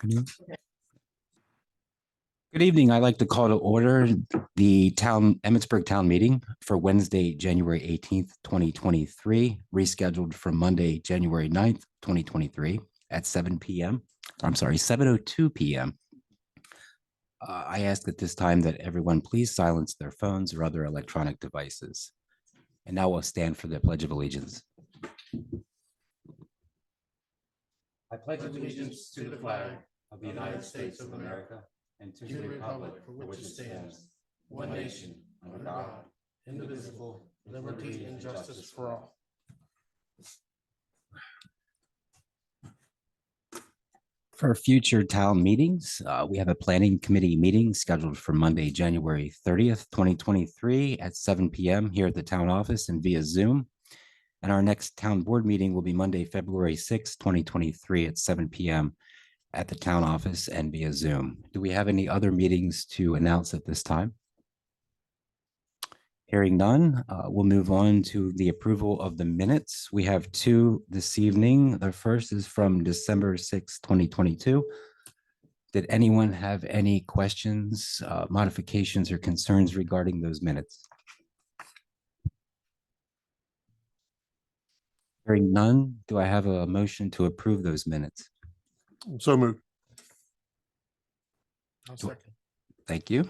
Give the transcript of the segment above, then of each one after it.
afternoon. Good evening. I'd like to call to order the Emmitsburg Town Meeting for Wednesday, January 18th, 2023, rescheduled for Monday, January 9th, 2023 at 7 p.m. I'm sorry, 7:02 p.m. I ask at this time that everyone please silence their phones or other electronic devices. And now we'll stand for the Pledge of Allegiance. I pledge allegiance to the flag of the United States of America and to the republic for which it stands, one nation, under God, indivisible, with liberty and justice for all. For future town meetings, we have a planning committee meeting scheduled for Monday, January 30th, 2023 at 7 p.m. here at the town office and via Zoom. And our next town board meeting will be Monday, February 6th, 2023 at 7 p.m. at the town office and via Zoom. Do we have any other meetings to announce at this time? Hearing none, we'll move on to the approval of the minutes. We have two this evening. The first is from December 6th, 2022. Did anyone have any questions, modifications, or concerns regarding those minutes? Hearing none, do I have a motion to approve those minutes? So moved. I'll second. Thank you.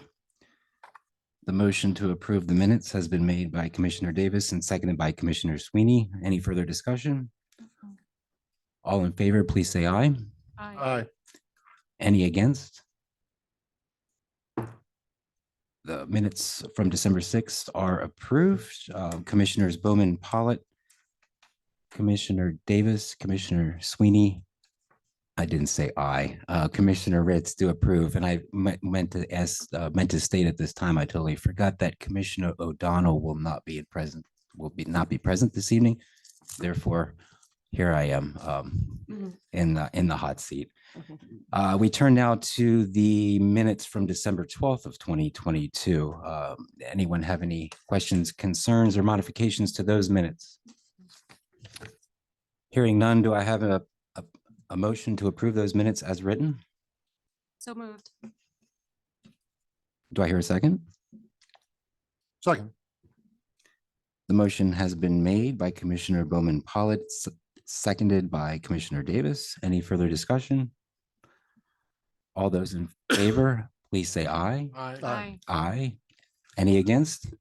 The motion to approve the minutes has been made by Commissioner Davis and seconded by Commissioner Sweeney. Any further discussion? All in favor, please say aye. Aye. Any against? The minutes from December 6th are approved. Commissioners Bowman Pollitt, Commissioner Davis, Commissioner Sweeney. I didn't say aye. Commissioner Ritz do approve, and I meant to state at this time. I totally forgot that Commissioner O'Donnell will not be present this evening. Therefore, here I am in the hot seat. We turn now to the minutes from December 12th of 2022. Anyone have any questions, concerns, or modifications to those minutes? Hearing none, do I have a motion to approve those minutes as written? So moved. Do I hear a second? Second. The motion has been made by Commissioner Bowman Pollitt, seconded by Commissioner Davis. Any further discussion? All those in favor, please say aye. Aye. Aye. Any against?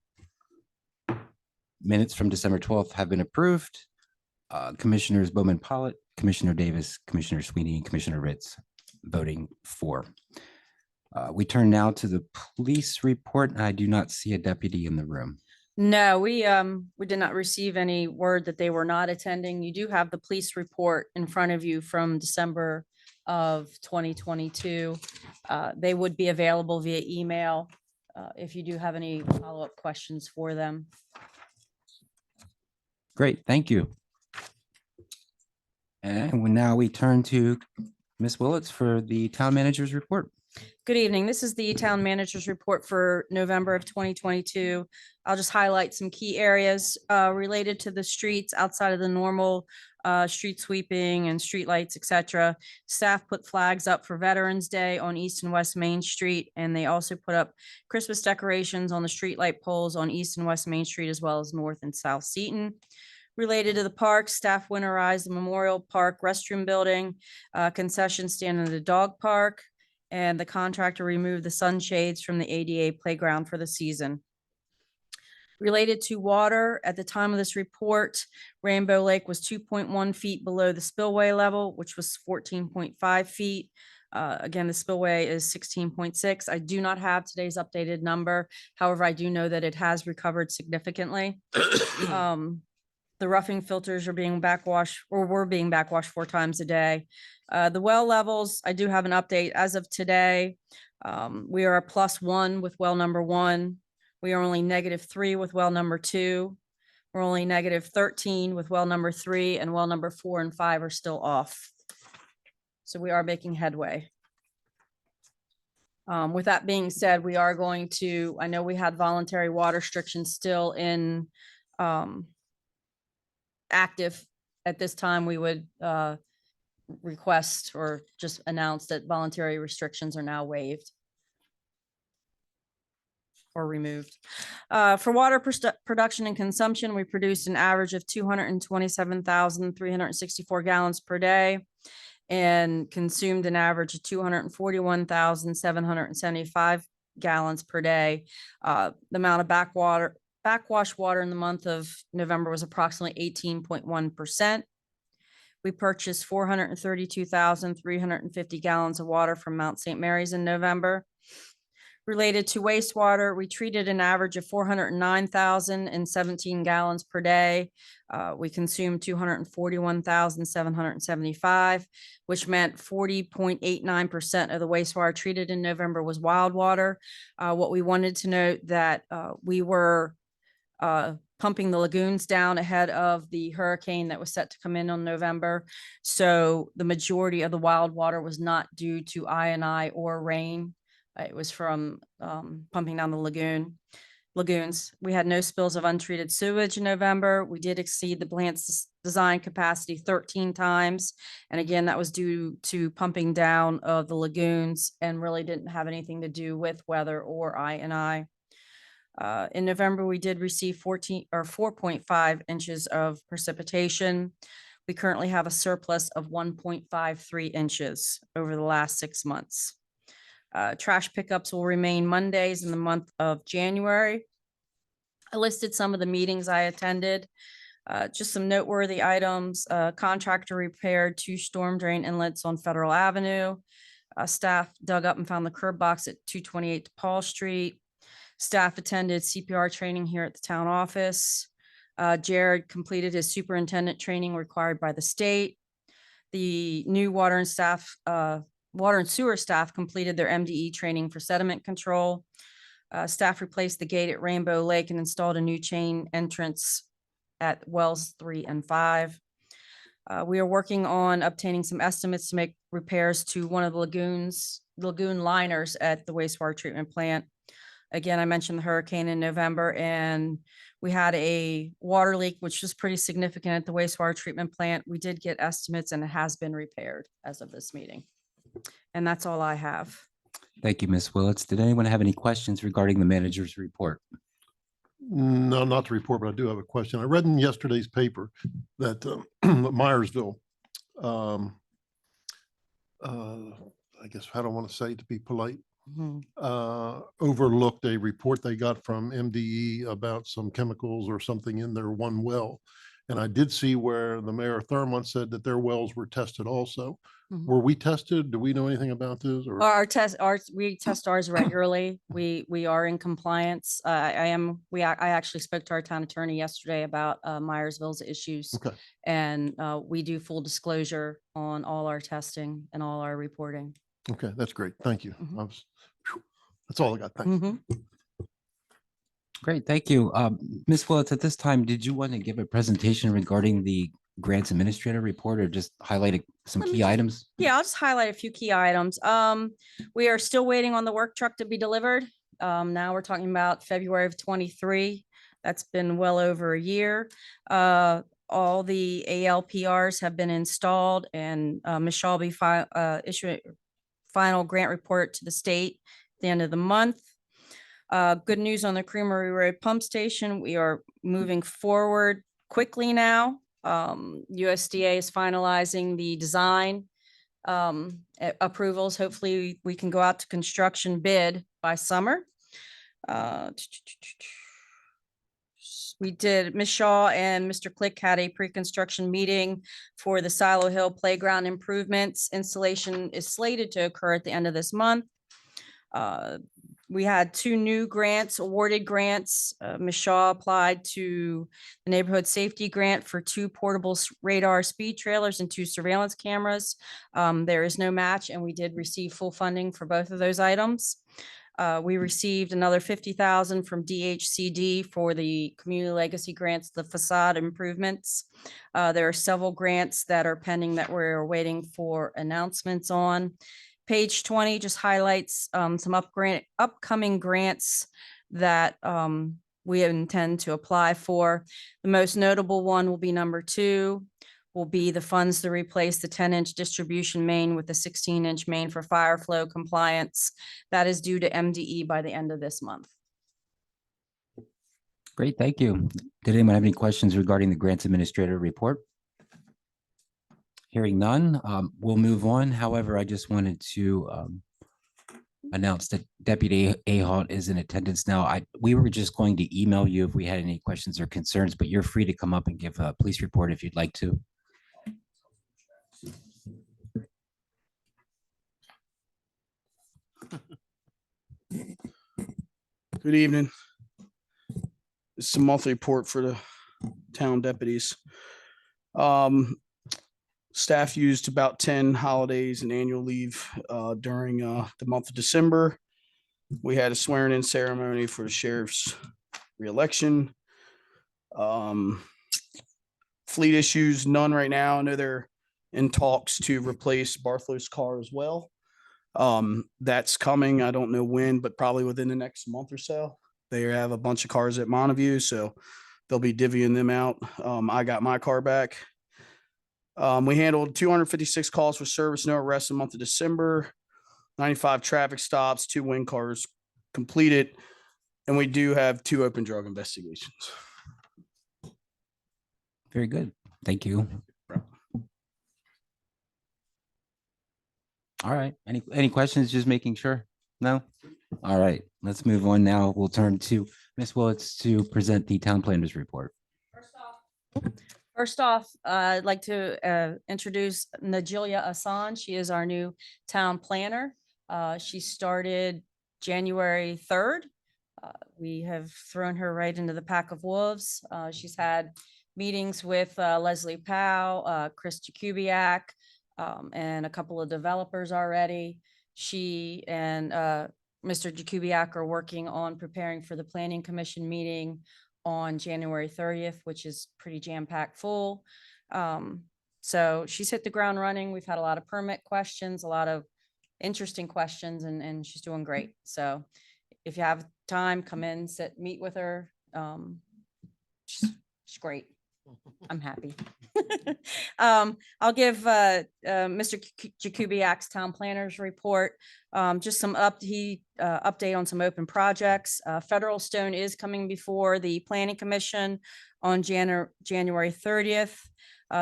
Minutes from December 12th have been approved. Commissioners Bowman Pollitt, Commissioner Davis, Commissioner Sweeney, and Commissioner Ritz voting for. We turn now to the police report. I do not see a deputy in the room. No, we did not receive any word that they were not attending. You do have the police report in front of you from December of 2022. They would be available via email if you do have any follow-up questions for them. Great, thank you. And now we turn to Ms. Willits for the town manager's report. Good evening. This is the town manager's report for November of 2022. I'll just highlight some key areas related to the streets outside of the normal street sweeping and street lights, etc. Staff put flags up for Veterans Day on East and West Main Street, and they also put up Christmas decorations on the street light poles on East and West Main Street, as well as North and South Seaton. Related to the park, staff winterized the Memorial Park restroom building, concession stand in the dog park, and the contractor removed the sunshades from the ADA playground for the season. Related to water, at the time of this report, Rainbow Lake was 2.1 feet below the spillway level, which was 14.5 feet. Again, the spillway is 16.6. I do not have today's updated number. However, I do know that it has recovered significantly. The roughing filters are being backwashed, or were being backwashed 4 times a day. The well levels, I do have an update as of today. We are a +1 with well number 1. We are only -3 with well number 2. We're only -13 with well number 3, and well number 4 and 5 are still off. So we are making headway. With that being said, we are going to, I know we had voluntary water restrictions still in active at this time. We would request or just announce that voluntary restrictions are now waived or removed. For water production and consumption, we produced an average of 227,364 gallons per day and consumed an average of 241,775 gallons per day. The amount of backwash water in the month of November was approximately 18.1%. We purchased 432,350 gallons of water from Mount St. Mary's in November. Related to wastewater, we treated an average of 409,017 gallons per day. We consumed 241,775, which meant 40.89% of the wastewater treated in November was wild water. What we wanted to note that we were pumping the lagoons down ahead of the hurricane that was set to come in on November. So the majority of the wild water was not due to I&I or rain. It was from pumping down the lagoons. We had no spills of untreated sewage in November. We did exceed the plant's design capacity 13 times. And again, that was due to pumping down of the lagoons and really didn't have anything to do with weather or I&I. In November, we did receive 4.5 inches of precipitation. We currently have a surplus of 1.53 inches over the last 6 months. Trash pickups will remain Mondays in the month of January. I listed some of the meetings I attended. Just some noteworthy items. Contractor repaired 2 storm drain inlets on Federal Avenue. Staff dug up and found the curb box at 228 DePaul Street. Staff attended CPR training here at the town office. Jared completed his superintendent training required by the state. The new water and sewer staff completed their MDE training for sediment control. Staff replaced the gate at Rainbow Lake and installed a new chain entrance at wells 3 and 5. We are working on obtaining some estimates to make repairs to one of the lagoon liners at the wastewater treatment plant. Again, I mentioned the hurricane in November, and we had a water leak, which was pretty significant at the wastewater treatment plant. We did get estimates and it has been repaired as of this meeting. And that's all I have. Thank you, Ms. Willetts. Did anyone have any questions regarding the manager's report? No, not the report, but I do have a question. I read in yesterday's paper that Myersville, I guess, I don't want to say to be polite, overlooked a report they got from MDE about some chemicals or something in their one well. And I did see where the mayor of Thurmont said that their wells were tested also. Were we tested? Do we know anything about this? Or We test ours regularly. We are in compliance. I actually spoke to our town attorney yesterday about Myersville's issues. Okay. And we do full disclosure on all our testing and all our reporting. Okay, that's great. Thank you. Mhm. That's all I got. Thanks. Mhm. Great, thank you. Ms. Willetts, at this time, did you want to give a presentation regarding the grants administrator report or just highlight some Let me key just- items? Yeah, I'll just highlight a few key items. We are still waiting on the work truck to be delivered. Now we're talking about February of 23. That's been well over a year. All the ALPRs have been installed and Ms. Shaw will be issuing final grant report to the state at the end of the month. Good news on the Creamery Road Pump Station. We are moving forward quickly now. USDA is finalizing the design approvals. Hopefully we can go out to construction bid by summer. Ms. Shaw and Mr. Click had a pre-construction meeting for the Silo Hill Playground improvements. Installation is slated to occur at the end of this month. We had 2 new awarded grants. Ms. Shaw applied to the Neighborhood Safety Grant for 2 portable radar speed trailers and 2 surveillance cameras. There is no match, and we did receive full funding for both of those items. We received another $50,000 from DHCD for the community legacy grants, the facade improvements. There are several grants that are pending that we're waiting for announcements on. Page 20 just highlights some upcoming grants that we intend to apply for. The most notable one will be number 2, will be the funds to replace the 10-inch distribution main with the 16-inch main for fire flow compliance. That is due to MDE by the end of this month. Great, thank you. Did anyone have any questions regarding the grants administrator report? Hearing none, we'll move on. However, I just wanted to announce that Deputy Ahalt is in attendance now. We were just going to email you if we had any questions or concerns, but you're free to come up and give a police report if you'd like to. Good evening. This is a monthly report for the town deputies. Staff used about 10 holidays and annual leave during the month of December. We had a swearing in ceremony for the sheriff's reelection. Fleet issues, none right now. I know they're in talks to replace Barthol's car as well. That's coming. I don't know when, but probably within the next month or so. They have a bunch of cars at Montague, so they'll be divvying them out. I got my car back. We handled 256 calls for service, no arrests in the month of December, 95 traffic stops, 2 wing cars completed, and we do have 2 open drug investigations. Very good. Thank you. All right. Any questions? Just making sure? No? All right. Let's move on now. We'll turn to Ms. Willits to present the town planners report. First off, I'd like to introduce Najilia Hassan. She is our new town planner. She started January 3rd. We have thrown her right into the pack of wolves. She's had meetings with Leslie Powell, Chris Jakubiak, and a couple of developers already. She and Mr. Jakubiak are working on preparing for the Planning Commission meeting on January 30th, which is pretty jam-packed full. So she's hit the ground running. We've had a lot of permit questions, a lot of interesting questions, and she's doing great. So if you have time, come in, meet with her. She's great. I'm happy. I'll give Mr. Jakubiak's town planners report. Just some update on some open projects. Federal Stone is coming before the Planning Commission on January 30th.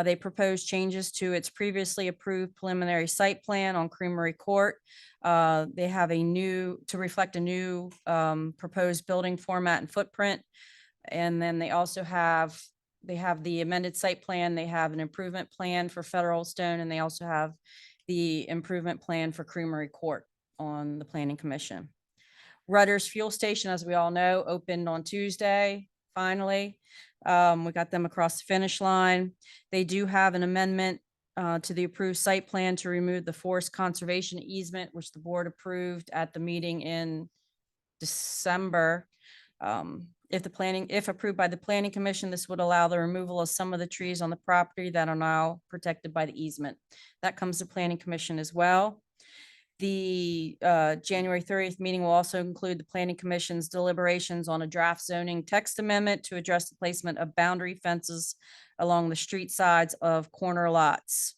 They proposed changes to its previously approved preliminary site plan on Creamery Court. They have to reflect a new proposed building format and footprint. And then they also have the amended site plan. They have an improvement plan for Federal Stone, and they also have the improvement plan for Creamery Court on the Planning Commission. Rutter's Fuel Station, as we all know, opened on Tuesday, finally. We got them across the finish line. They do have an amendment to the approved site plan to remove the forest conservation easement, which the board approved at the meeting in December. If approved by the Planning Commission, this would allow the removal of some of the trees on the property that are now protected by the easement. That comes to Planning Commission as well. The January 30th meeting will also include the Planning Commission's deliberations on a draft zoning text amendment to address the placement of boundary fences along the street sides of corner lots.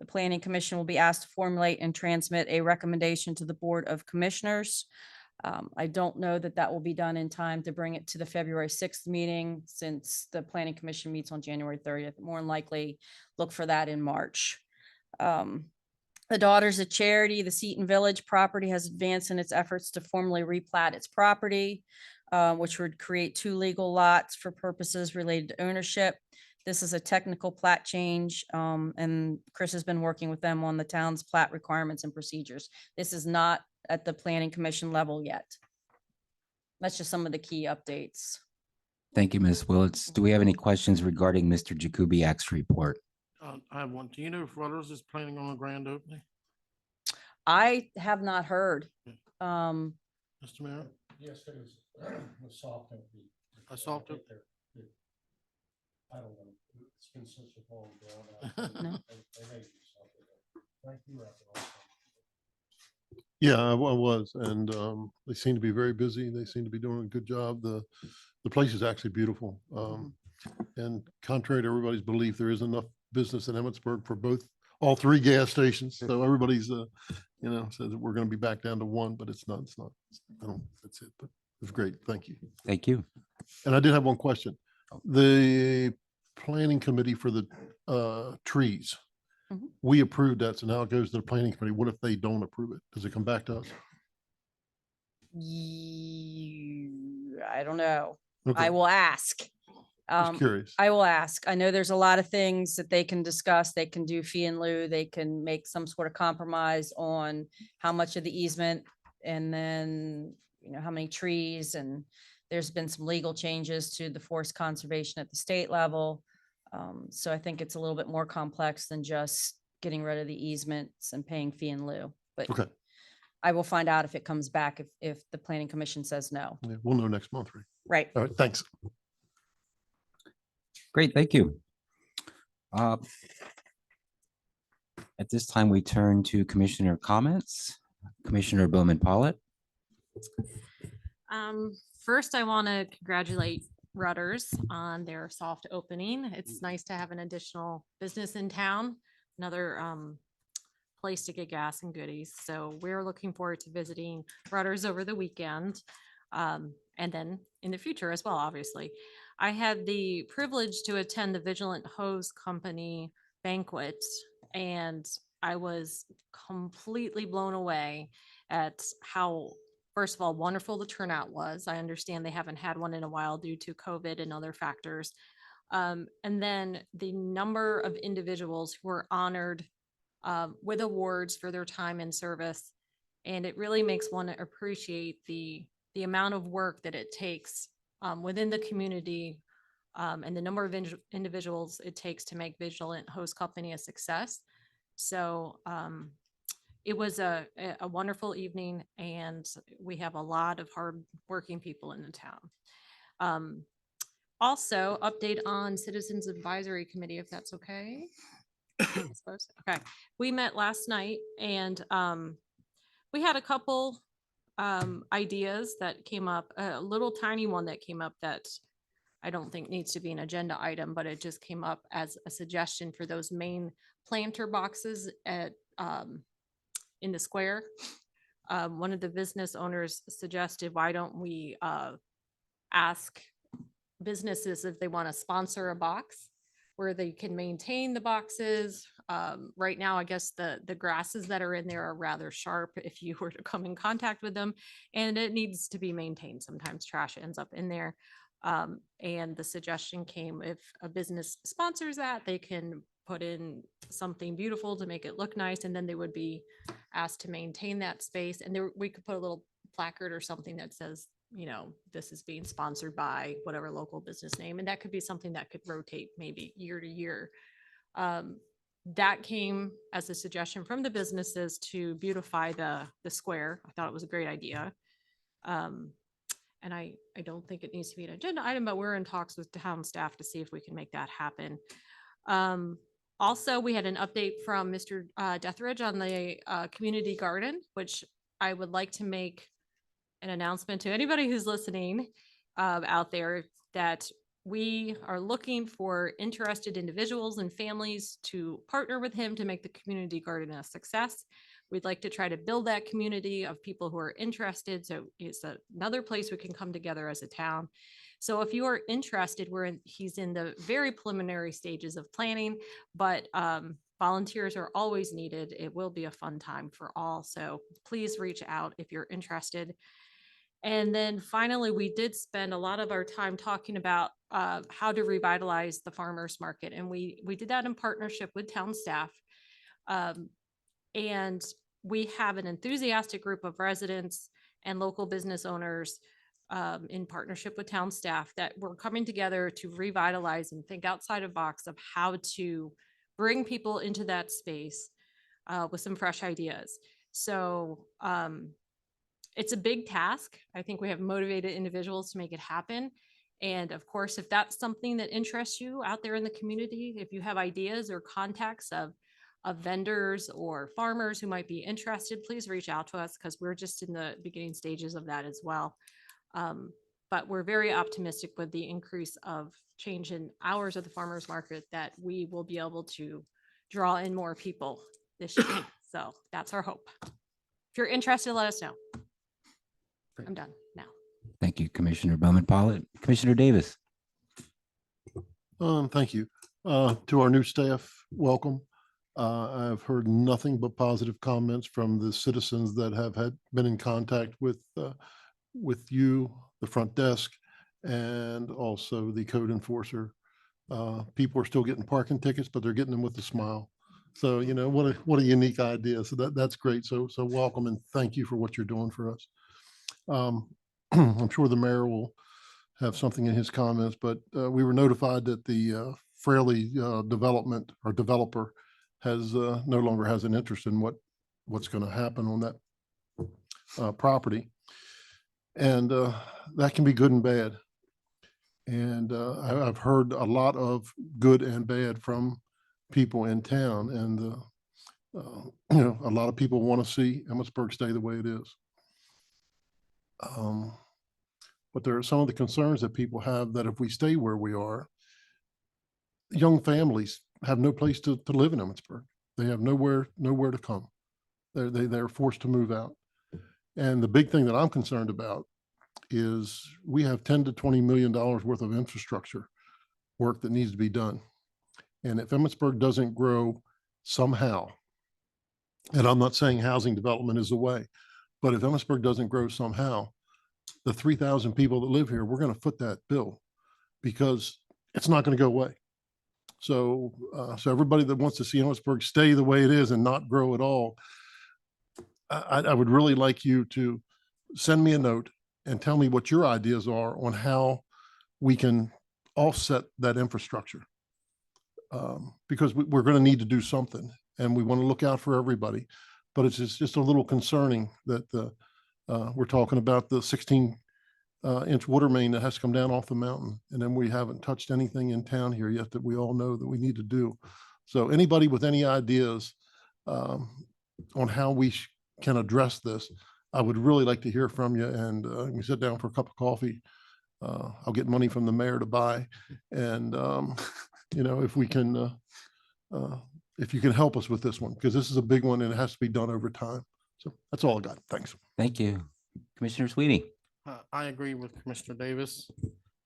The Planning Commission will be asked to formulate and transmit a recommendation to the Board of Commissioners. I don't know that will be done in time to bring it to the February 6th meeting, since the Planning Commission meets on January 30th. More than likely, look for that in March. The Daughters of Charity, the Seton Village property, has advanced in its efforts to formally replat its property, which would create 2 legal lots for purposes related to ownership. This is a technical plat change, and Chris has been working with them on the town's plat requirements and procedures. This is not at the Planning Commission level yet. That's just some of the key updates. Thank you, Ms. Willits. Do we have any questions regarding Mr. Jakubiak's report? I have one. Do you know if Rudders is planning on a grand opening, I have not heard. Mr. Mayor? Yes, it is. The soft opening. A soft op- I don't know. It's been such a long No. Thank you. Yeah, I was, and they seem to be very busy. They seem to be doing a good job. The place is actually beautiful. And contrary to everybody's belief, there is enough business in Emmitsburg for all three gas stations. So everybody's, says that we're going to be back down to one, but it's not, that's it. But it was great. Thank you. Thank you. And I did have one question. The planning committee for the trees, Mhm. we approved that. So now it goes to the planning committee. What if they don't approve it? Does it come back to us? I don't know. I Okay, will ask. just curious. I will ask. I know there's a lot of things that they can discuss. They can do fee in lieu. They can make some sort of compromise on how much of the easement and then, how many trees. And there's been some legal changes to the forest conservation at the state level. So I think it's a little bit more complex than just getting rid of the easements and paying fee in lieu. But Okay, I will find out if it comes back, if the planning commission says no. yeah, we'll know next month, right? Right. All right, thanks. Great, thank you. At this time, we turn to commissioner comments. Commissioner Bowman Pollitt. First, I want to congratulate Rudders on their soft opening. It's nice to have an additional business in town, another place to get gas and goodies. So we're looking forward to visiting Rudders over the weekend, and then in the future as well, obviously. I had the privilege to attend the Vigilant Hose Company banquet, and I was completely blown away at how, first of all, wonderful the turnout was. I understand they haven't had one in a while due to COVID and other factors. And then the number of individuals who were honored with awards for their time in service. And it really makes one appreciate the amount of work that it takes within the community and the number of individuals it takes to make Vigilant Hose Company a success. So it was a wonderful evening, and we have a lot of hard-working people in the town. Also, update on Citizens Advisory Committee, if that's okay. I suppose. Okay, we met last night, and we had a couple ideas that came up, a little tiny one that came up that I don't think needs to be an agenda item, but it just came up as a suggestion for those main planter boxes at in the square. One of the business owners suggested, why don't we ask businesses if they want to sponsor a box where they can maintain the boxes. Right now, I guess the grasses that are in there are rather sharp if you were to come in contact with them, and it needs to be maintained. Sometimes trash ends up in there. And the suggestion came, if a business sponsors that, they can put in something beautiful to make it look nice, and then they would be asked to maintain that space. And there, we could put a little placard or something that says, this is being sponsored by whatever local business name. And that could be something that could rotate maybe year to year. That came as a suggestion from the businesses to beautify the square. I thought it was a great idea. And I don't think it needs to be an agenda item, but we're in talks with town staff to see if we can make that happen. Also, we had an update from Mr. Deathridge on the community garden, which I would like to make an announcement to anybody who's listening out there that we are looking for interested individuals and families to partner with him to make the community garden a success. We'd like to try to build that community of people who are interested. So it's another place we can come together as a town. So if you are interested, he's in the very preliminary stages of planning, but volunteers are always needed. It will be a fun time for all. So please reach out if you're interested. And then finally, we did spend a lot of our time talking about how to revitalize the farmers market. And we did that in partnership with town staff. And we have an enthusiastic group of residents and local business owners in partnership with town staff that we're coming together to revitalize and think outside of box of how to bring people into that space with some fresh ideas. So it's a big task. I think we have motivated individuals to make it happen. And of course, if that's something that interests you out there in the community, if you have ideas or contacts of vendors or farmers who might be interested, please reach out to us because we're just in the beginning stages of that as well. But we're very optimistic with the increase of change in hours of the farmer's market that we will be able to draw in more people this year. So that's our hope. If you're interested, let us know. I'm done now. Thank you, Commissioner Bowman Pollitt. Commissioner Davis. Thank you. To our new staff, welcome. I've heard nothing but positive comments from the citizens that have been in contact with you, the front desk, and also the code enforcer. People are still getting parking tickets, but they're getting them with a smile. So, you know, what a unique idea. So that's great. So welcome and thank you for what you're doing for us. I'm sure the mayor will have something in his comments, but we were notified that the Fraley development or developer has no longer has an interest in what's going to happen on that property. And that can be good and bad. And I've heard a lot of good and bad from people in town. And, you know, a lot of people want to see Emmitsburg stay the way it is. But there are some of the concerns that people have that if we stay where we are, young families have no place to live in Emmitsburg. They have nowhere to come. They're forced to move out. And the big thing that I'm concerned about is we have $10 to $20 million worth of infrastructure work that needs to be done. And if Emmitsburg doesn't grow somehow, and I'm not saying housing development is the way, but if Emmitsburg doesn't grow somehow, the 3,000 people that live here, we're going to foot that bill because it's not going to go away. So, so everybody that wants to see Emmitsburg stay the way it is and not grow at all, I would really like you to send me a note and tell me what your ideas are on how we can offset that infrastructure. Because we're going to need to do something and we want to look out for everybody. But it's just a little concerning that we're talking about the 16-inch water main that has to come down off the mountain. And then we haven't touched anything in town here yet that we all know that we need to do. So anybody with any ideas on how we can address this, I would really like to hear from you. And we sit down for a cup of coffee. I'll get money from the mayor to buy. And, you know, if we can, if you can help us with this one, because this is a big one and it has to be done over time. So that's all I got. Thanks. Thank you. Commissioner Sweeney. I agree with Commissioner Davis.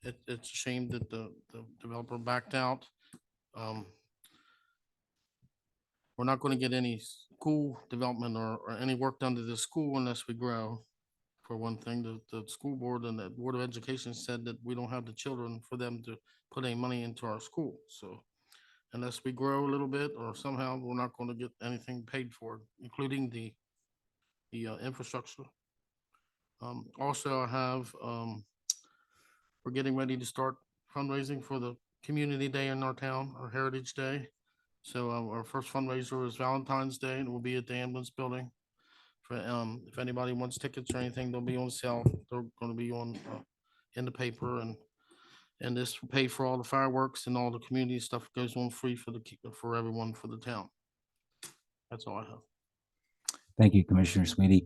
It's a shame that the developer backed out. We're not going to get any school development or any work done to the school unless we grow. For one thing, the school board and the Board of Education said that we don't have the children for them to put any money into our school. So unless we grow a little bit or somehow, we're not going to get anything paid for, including the infrastructure. Also, I have, we're getting ready to start fundraising for the Community Day in our town, our Heritage Day. So our first fundraiser is Valentine's Day and it will be at the ambulance building. For if anybody wants tickets or anything, they'll be on sale. They're going to be on in the paper, and this will pay for all the fireworks and all the community stuff goes on free for everyone for the town. That's all I have. Thank you, Commissioner Sweeney.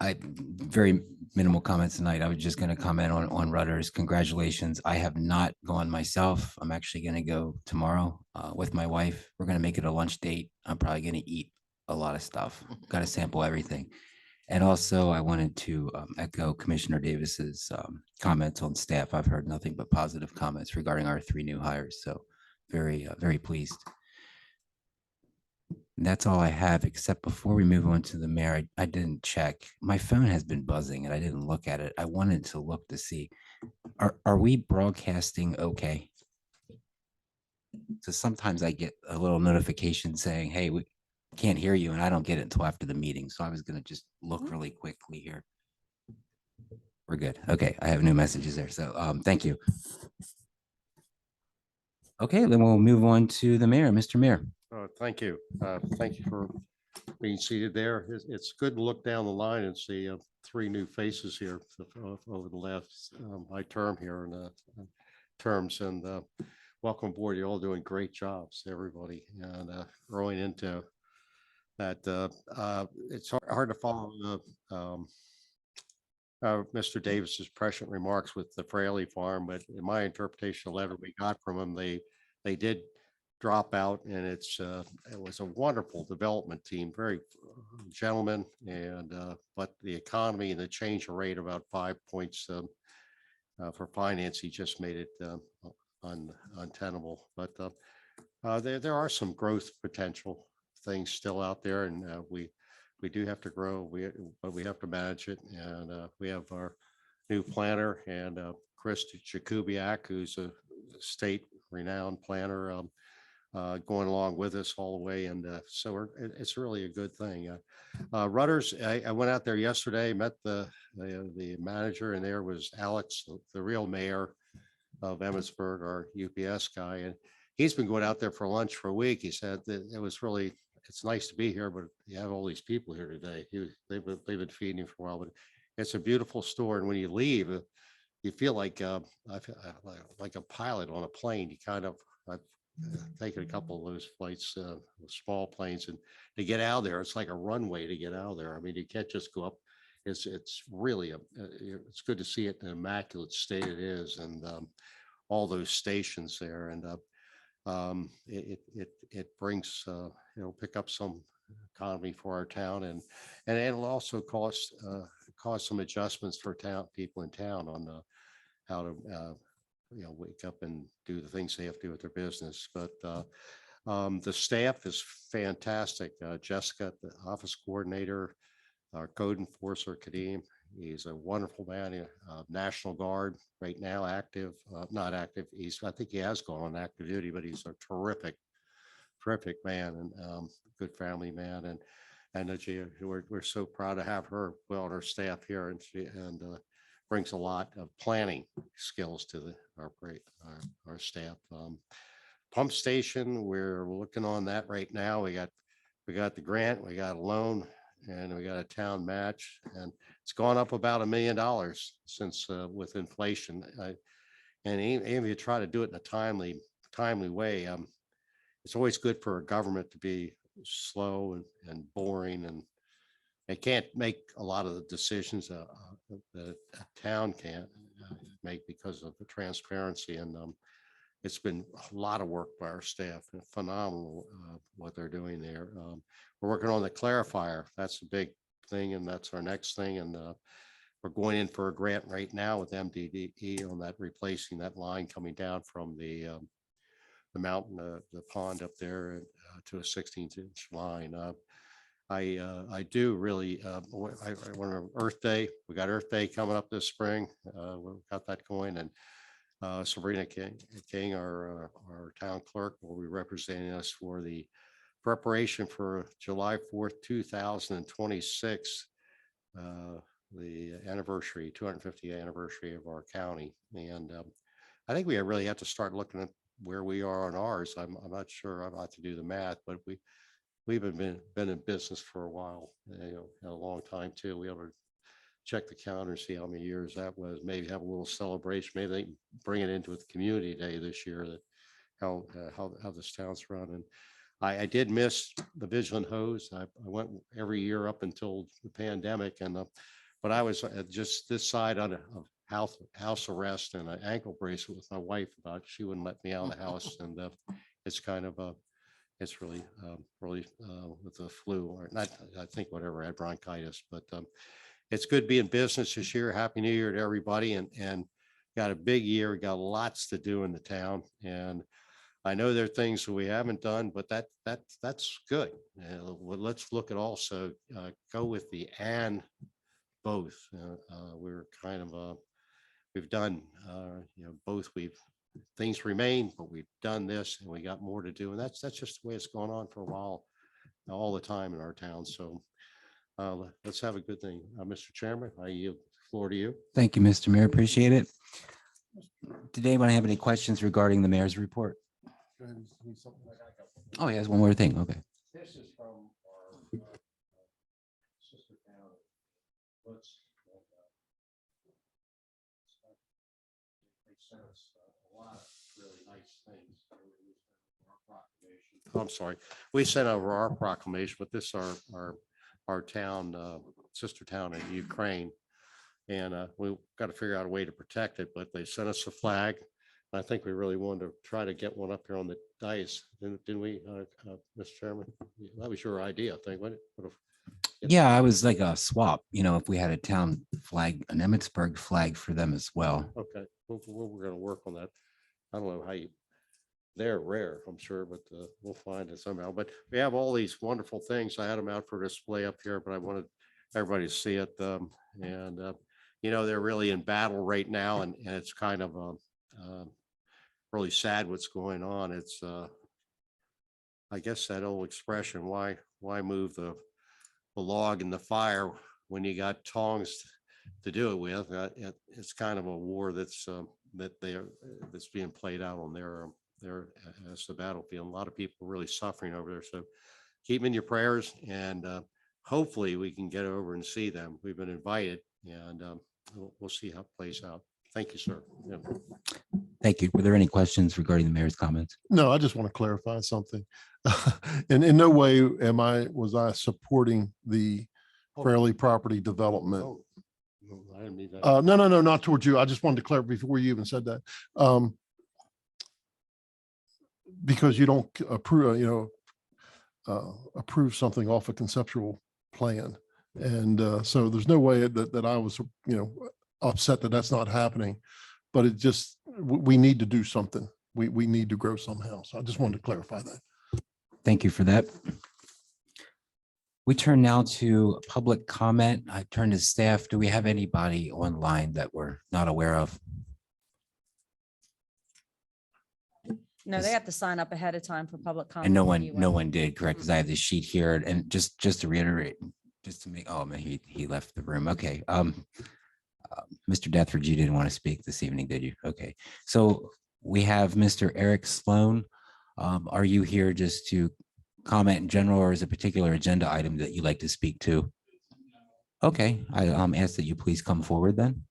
I very minimal comments tonight. I was just going to comment on Rudders. Congratulations. I have not gone myself. I'm actually going to go tomorrow with my wife. We're going to make it a lunch date. I'm probably going to eat a lot of stuff. Got to sample everything. And also I wanted to echo Commissioner Davis's comments on staff. I've heard nothing but positive comments regarding our 3 new hires. So very, very pleased. And that's all I have, except before we move on to the mayor, I didn't check. My phone has been buzzing and I didn't look at it. I wanted to look to see, are we broadcasting okay? So sometimes I get a little notification saying, hey, we can't hear you, and I don't get it until after the meeting. So I was going to just look really quickly here. We're good. Okay, I have new messages there. So thank you. Okay, then we'll move on to the mayor, Mr. Mayor. Thank you. Thank you for being seated there. It's good to look down the line and see 3 new faces here over the last my term here and terms. And welcome aboard. You're all doing great jobs, everybody, and growing into that. It's hard to follow Mr. Davis's prescient remarks with the Fraley Farm, but in my interpretation of the letter we got from him, they did drop out, and it was a wonderful development team, very gentlemen, and but the economy and the change of rate about 5 points for finance, he just made it untenable. But there are some growth potential things still out there, and we do have to grow, but we have to manage it. And we have our new planner and Chris Jakubiak, who's a state renowned planner, going along with us all the way. And so it's really a good thing. Rudders, I went out there yesterday, met the manager, and there was Alex, the real mayor of Emmitsburg, our UPS guy. And he's been going out there for lunch for a week. He said that it's nice to be here, but you have all these people here today. They've been feeding him for a while, but it's a beautiful store. And when you leave, you feel like a pilot on a plane. You kind of, I've taken a couple of those flights, small planes, and to get out of there, it's like a runway to get out of there. I mean, you can't just go up. It's really it's good to see it in an immaculate state it is, and all those stations there, and it brings pick up some economy for our town, and it'll also cause some adjustments for people in town on how to wake up and do the things they have to do with their business. But the staff is fantastic. Jessica, the office coordinator, our code enforcer, Kadeem, he's a wonderful man. National Guard right now, active, not active. I think he has gone on active duty, but he's a terrific man, and good family man. And we're so proud to have her on our staff here, and she brings a lot of planning skills to our staff. Pump station, we're looking on that right now. We got the grant, we got a loan, and we got a town match, and it's gone up about $1 million since with inflation. And even if you try to do it in a timely way, it's always good for a government to be slow and boring, and they can't make a lot of the decisions that a town can't make because of the transparency. And it's been a lot of work by our staff, and phenomenal what they're doing there. We're working on the clarifier. That's a big thing, and that's our next thing. And we're going in for a grant right now with MDDE on that, replacing that line coming down from the mountain, the pond up there to a 16-inch line. I do really, I want to Earth Day. We got Earth Day coming up this spring. We've got that going, and Sabrina King, our town clerk, will be representing us for the preparation for July 4th, 2026, the anniversary, 250th anniversary of our county. And I think we really have to start looking at where we are on ours. I'm not sure. I'd have to do the math, but we've been in business for a while, a long time too. We ought to check the calendar, see how many years that was, maybe have a little celebration. Maybe they can bring it into the community day this year, that how this town's run. And I did miss the Vigilant Hose. I went every year up until the pandemic, and but I was just this side on a house arrest and an ankle bracelet with my wife. About she wouldn't let me out of the house, and it's kind of it's really with the flu, or not, I think whatever, I had bronchitis. But it's good being business this year. Happy New Year to everybody, and got a big year. Got lots to do in the town, and I know there are things that we haven't done, but that's good. Let's look at also go with the and both. We're kind of we've done both. Things remain, but we've done this, and we got more to do, and that's just the way it's going on for a while, all the time in our town. So let's have a good thing. Mr. Chairman, I yield the floor to you. Thank you, Mr. Mayor. Appreciate it. Did anyone have any questions regarding the mayor's report? Oh, he has one more thing. Okay. This is from our sister town. They sent us a lot of really nice things. I'm sorry, we sent over our proclamation, but this our town, sister town in Ukraine. And we got to figure out a way to protect it, but they sent us a flag. I think we really wanted to try to get one up here on the dais, didn't we, Mr. Chairman? That was your idea, I think, wasn't it? Yeah, I was like a swap, if we had a town flag, an Emmitsburg flag for them as well. Okay, we're gonna work on that. I don't know how you, they're rare, I'm sure, but we'll find it somehow. But we have all these wonderful things. I had them out for display up here, but I wanted everybody to see it. And they're really in battle right now, and it's kind of really sad what's going on. It's I guess that old expression, why move the log in the fire when you got tongs to do it with? It's kind of a war that's being played out on their as the battlefield. A lot of people are really suffering over there. So keep them in your prayers, and hopefully we can get over and see them. We've been invited, and we'll see how it plays out. Thank you, sir. Yeah. Thank you. Were there any questions regarding the mayor's comments? No, I just want to clarify something. And in no way was I supporting the Fairleigh property development. Oh, no, I didn't mean that. No, not towards you. I just wanted to clarify before you even said that. Because you don't approve, approve something off a conceptual plan. And so there's no way that I was, upset that that's not happening, but it just, we need to do something. We need to grow somehow. So I just wanted to clarify that. Thank you for that. We turn now to public comment. I turn to staff. Do we have anybody online that we're not aware of? No, they have to sign up ahead of time for public comment. And no one did, correct? Because I have the sheet here, and just to reiterate, just to make, oh man, he left the room. Okay. Mr. Dethridge, you didn't want to speak this evening, did you? Okay. So we have Mr. Eric Sloan. Are you here just to comment in general, or is a particular agenda item that you'd like to speak to? Okay, I ask that you please come forward then.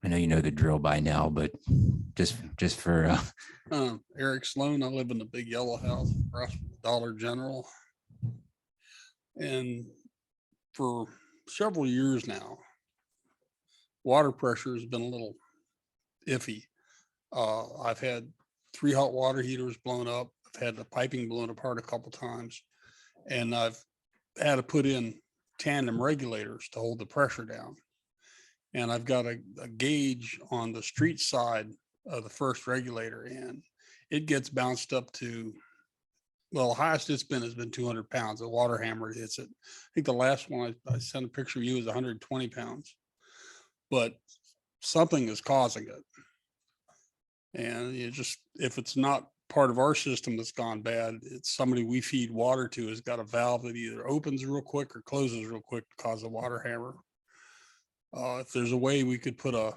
I know you know the drill by now, but just for Eric Sloan. I live in the big yellow house across from the Dollar General. And for several years now, water pressure has been a little iffy. I've had 3 hot water heaters blown up. I've had the piping blown apart a couple times, and I've had to put in tandem regulators to hold the pressure down. And I've got a gauge on the street side of the first regulator, and it gets bounced up to, well, the highest it's been has been 200 pounds. A water hammer hits it. I think the last one I sent a picture of you is 120 pounds, but something is causing it. And you just, if it's not part of our system that's gone bad, it's somebody we feed water to has got a valve that either opens real quick or closes real quick to cause a water hammer. If there's a way we could put a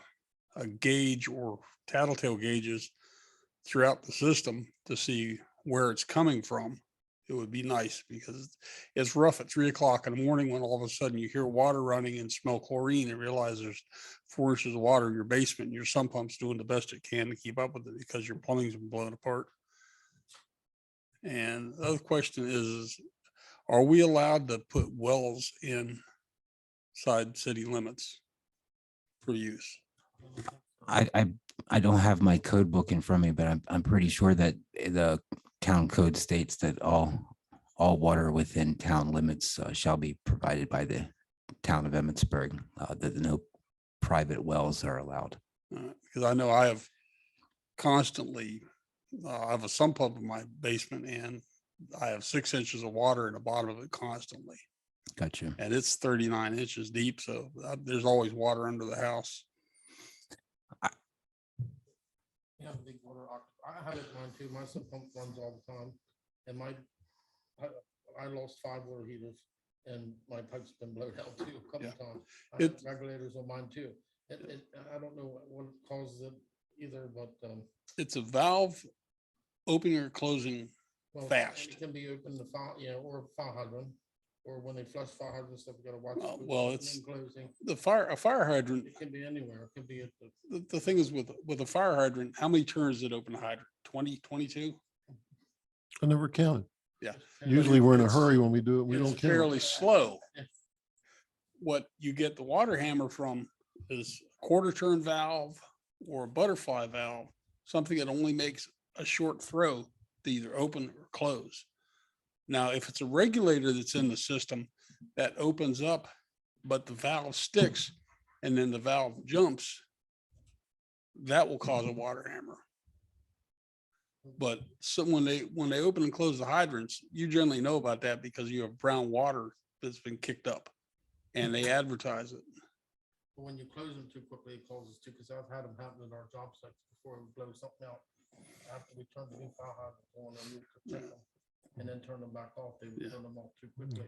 gauge or tattletale gauges throughout the system to see where it's coming from, it would be nice, because it's rough at 3 o'clock in the morning when all of a sudden you hear water running and smell chlorine and realize there's 4 inches of water in your basement, and your sump pump's doing the best it can to keep up with it because your plumbing's been blown apart. And the other question is, are we allowed to put wells inside city limits for use? I don't have my code book in front of me, but I'm pretty sure that the town code states that all water within town limits shall be provided by the town of Emmitsburg, that no private wells are allowed. Because I know I have constantly, I have a sump pump in my basement, and I have 6 inches of water in the bottom of it constantly. Gotcha. And it's 39 inches deep. So there's always water under the house. Yeah, big water. I have it mine too. My sump pump runs all the time, and I lost 5 water heaters, and my pipe's been blown out too a couple times. I have regulators on mine too. I don't know what causes it either, but It's a valve opening or closing well, fast. It can be open the file, or file hydrant. Or when they flush fire hydrants, they've got to watch. Oh, who's well, opening it's- and Closing. A fire hydrant, It can be anywhere. It can be at the. the thing is with a fire hydrant, how many turns did it open a hydrant? 20, 22? I never counted. Yeah. Usually we're in a It's- hurry when we do it. We It's don't count. fairly slow. What you get the water hammer from is a quarter turn valve or a butterfly valve, something that only makes a short throw to either open or close. Now, if it's a regulator that's in the system that opens up, but the valve sticks and then the valve jumps, that will cause a water hammer. But so when they open and close the hydrants, you generally know about that because you have brown water that's been kicked up and they advertise it. But when you close them too quickly, it causes too, because I've had them happen in our job sites before we blow something out. After we turn the new fire hydrant on and we check them and then turn them back off, they Yeah. turn them off too quickly.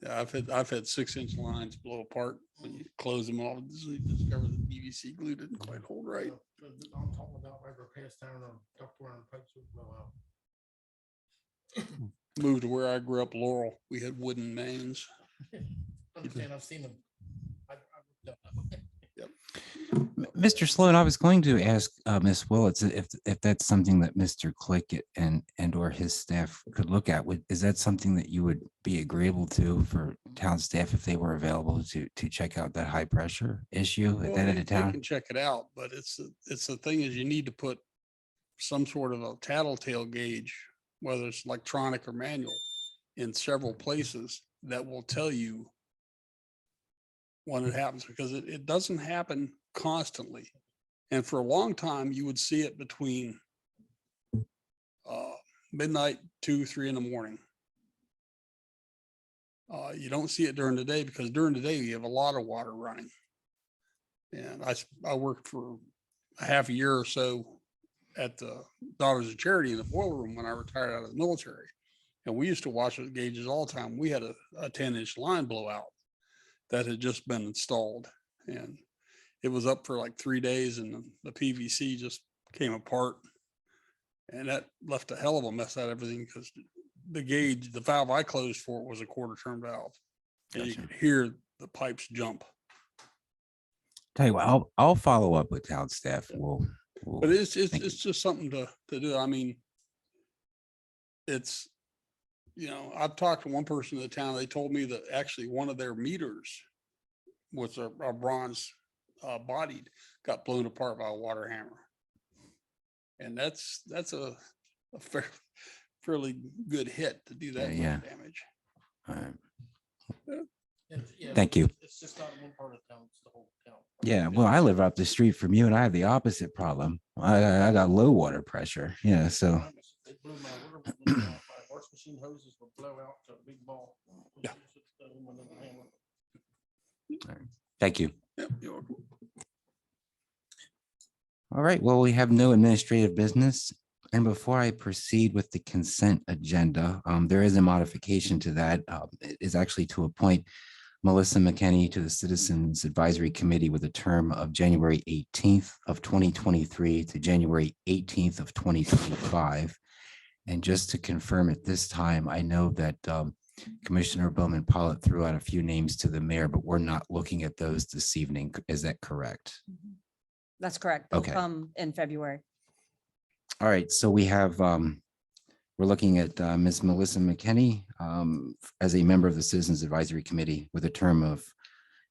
Yeah, I've had 6-inch lines blow apart when you close them off. You discover the PVC glue didn't quite hold right. I'm talking about regular cast iron or ductile iron pipes would blow out. Moved to where I grew up, Laurel, we had wooden mains. Understand, I've seen them. I've looked up. Mr. Sloan, I was going to ask Ms. Willets if that's something that Mr. Click and or his staff could look at. Is that something that you would be agreeable to for town staff if they were available to check out that high pressure issue at Well, that end they of town? can check it out, but it's the thing is you need to put some sort of a tattletale gauge, whether it's electronic or manual, in several places that will tell you when it happens, because it doesn't happen constantly. And for a long time, you would see it between midnight, 2, 3 in the morning. You don't see it during the day because during the day you have a lot of water running. And I worked for a half a year or so at the Daughters of Charity in the boiler room when I retired out of the military. And we used to watch the gauges all the time. We had a 10-inch line blowout that had just been installed. And it was up for like 3 days and the PVC just came apart. And that left a hell of a mess out of everything because the gauge, the valve I closed for it was a quarter turn valve. And you Gotcha. could hear the pipes jump. Tell you what, I'll follow up with town staff. We'll But it's Thank you. just something to do. I mean, it's, I've talked to one person in the town, they told me that actually one of their meters was a bronze bodied, got blown apart by a water hammer. And that's a fairly good hit to do that much Yeah. damage. all right. Yeah, Thank you. It's just not one part of town, it's the whole town. Yeah, well, I live up the street from you and I have the opposite problem. I got low water pressure. Yeah, so They blew my water main out. My wash machine hoses would blow out to a big ball. Yeah. thank you. Yep, you're welcome. All right, well, we have no administrative business. And before I proceed with the consent agenda, there is a modification to that. It is actually to appoint Melissa McKenney to the Citizens Advisory Committee with a term of January 18th of 2023 to January 18th of 2025. And just to confirm at this time, I know that Commissioner Bowman Pollitt threw out a few names to the mayor, but we're not looking at those this evening. Is that correct? That's correct. They'll Okay. come in February. All right, so we have, we're looking at Ms. Melissa McKenney as a member of the Citizens Advisory Committee with a term of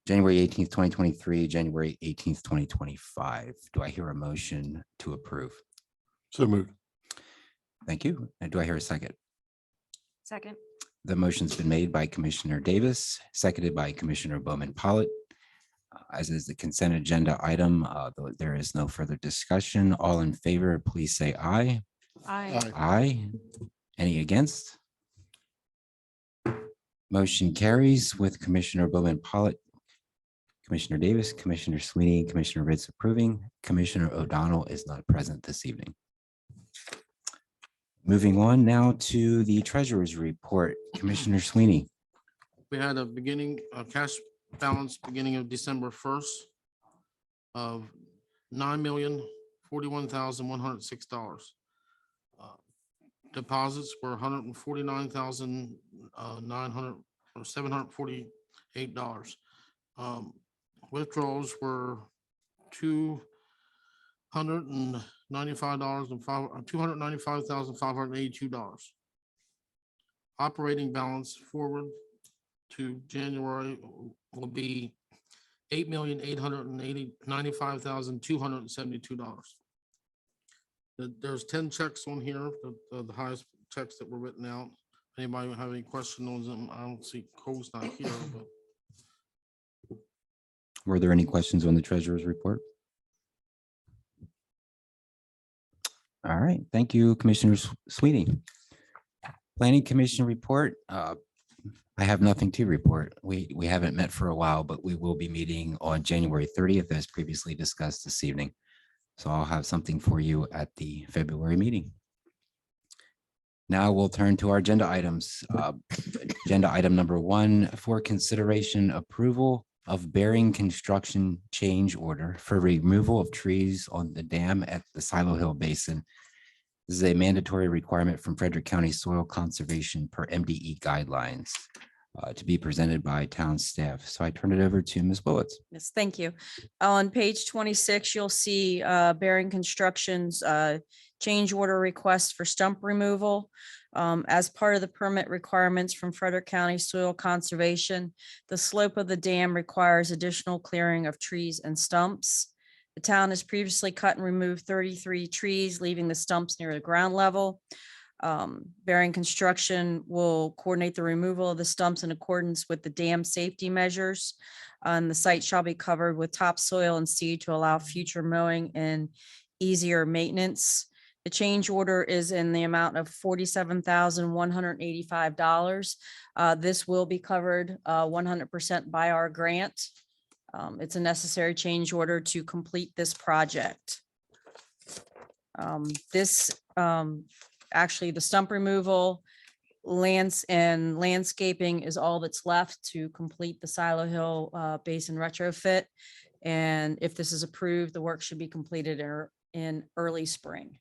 January 18th, 2023, January 18th, 2025. Do I hear a motion to approve? So moved. Thank you. And do I hear a second? Second. The motion's been made by Commissioner Davis, seconded by Commissioner Bowman Pollitt. As is the consent agenda item, though there is no further discussion. All in favor, please say aye. Aye. Aye. Any against? Motion carries with Commissioner Bowman Pollitt, Commissioner Davis, Commissioner Sweeney, and Commissioner Ritz approving. Commissioner O'Donnell is not present this evening. Moving on now to the treasurer's report. Commissioner Sweeney. We had a cash balance beginning of December 1st of $9,041,106. Deposits were $149,900, or $748. Withdrawals were $295,582. Operating balance forward to January will be $8,895,272. There's 10 checks on here, the highest checks that were written out. Anybody have any question on them? I don't see Cole's not here, but Were there any questions on the treasurer's report? All right, thank you, Commissioner Sweeney. Planning Commission report. I have nothing to report. We haven't met for a while, but we will be meeting on January 30th as previously discussed this evening. So I'll have something for you at the February meeting. Now we'll turn to our agenda items. Agenda item number 1 for consideration approval of bearing construction change order for removal of trees on the dam at the Silo Hill Basin. This is a mandatory requirement from Frederick County Soil Conservation per MDE guidelines to be presented by town staff. So I turn it over to Ms. Willetts. Yes, thank you. On page 26, you'll see Bearing Construction's change order request for stump removal. As part of the permit requirements from Frederick County Soil Conservation, the slope of the dam requires additional clearing of trees and stumps. The town has previously cut and removed 33 trees, leaving the stumps near the ground level. Bearing Construction will coordinate the removal of the stumps in accordance with the dam safety measures. And the site shall be covered with topsoil and seed to allow future mowing and easier maintenance. The change order is in the amount of $47,185. This will be covered 100% by our grant. It's a necessary change order to complete this project. Actually, the stump removal, landscaping is all that's left to complete the Silo Hill Basin retrofit. And if this is approved, the work should be completed in early spring.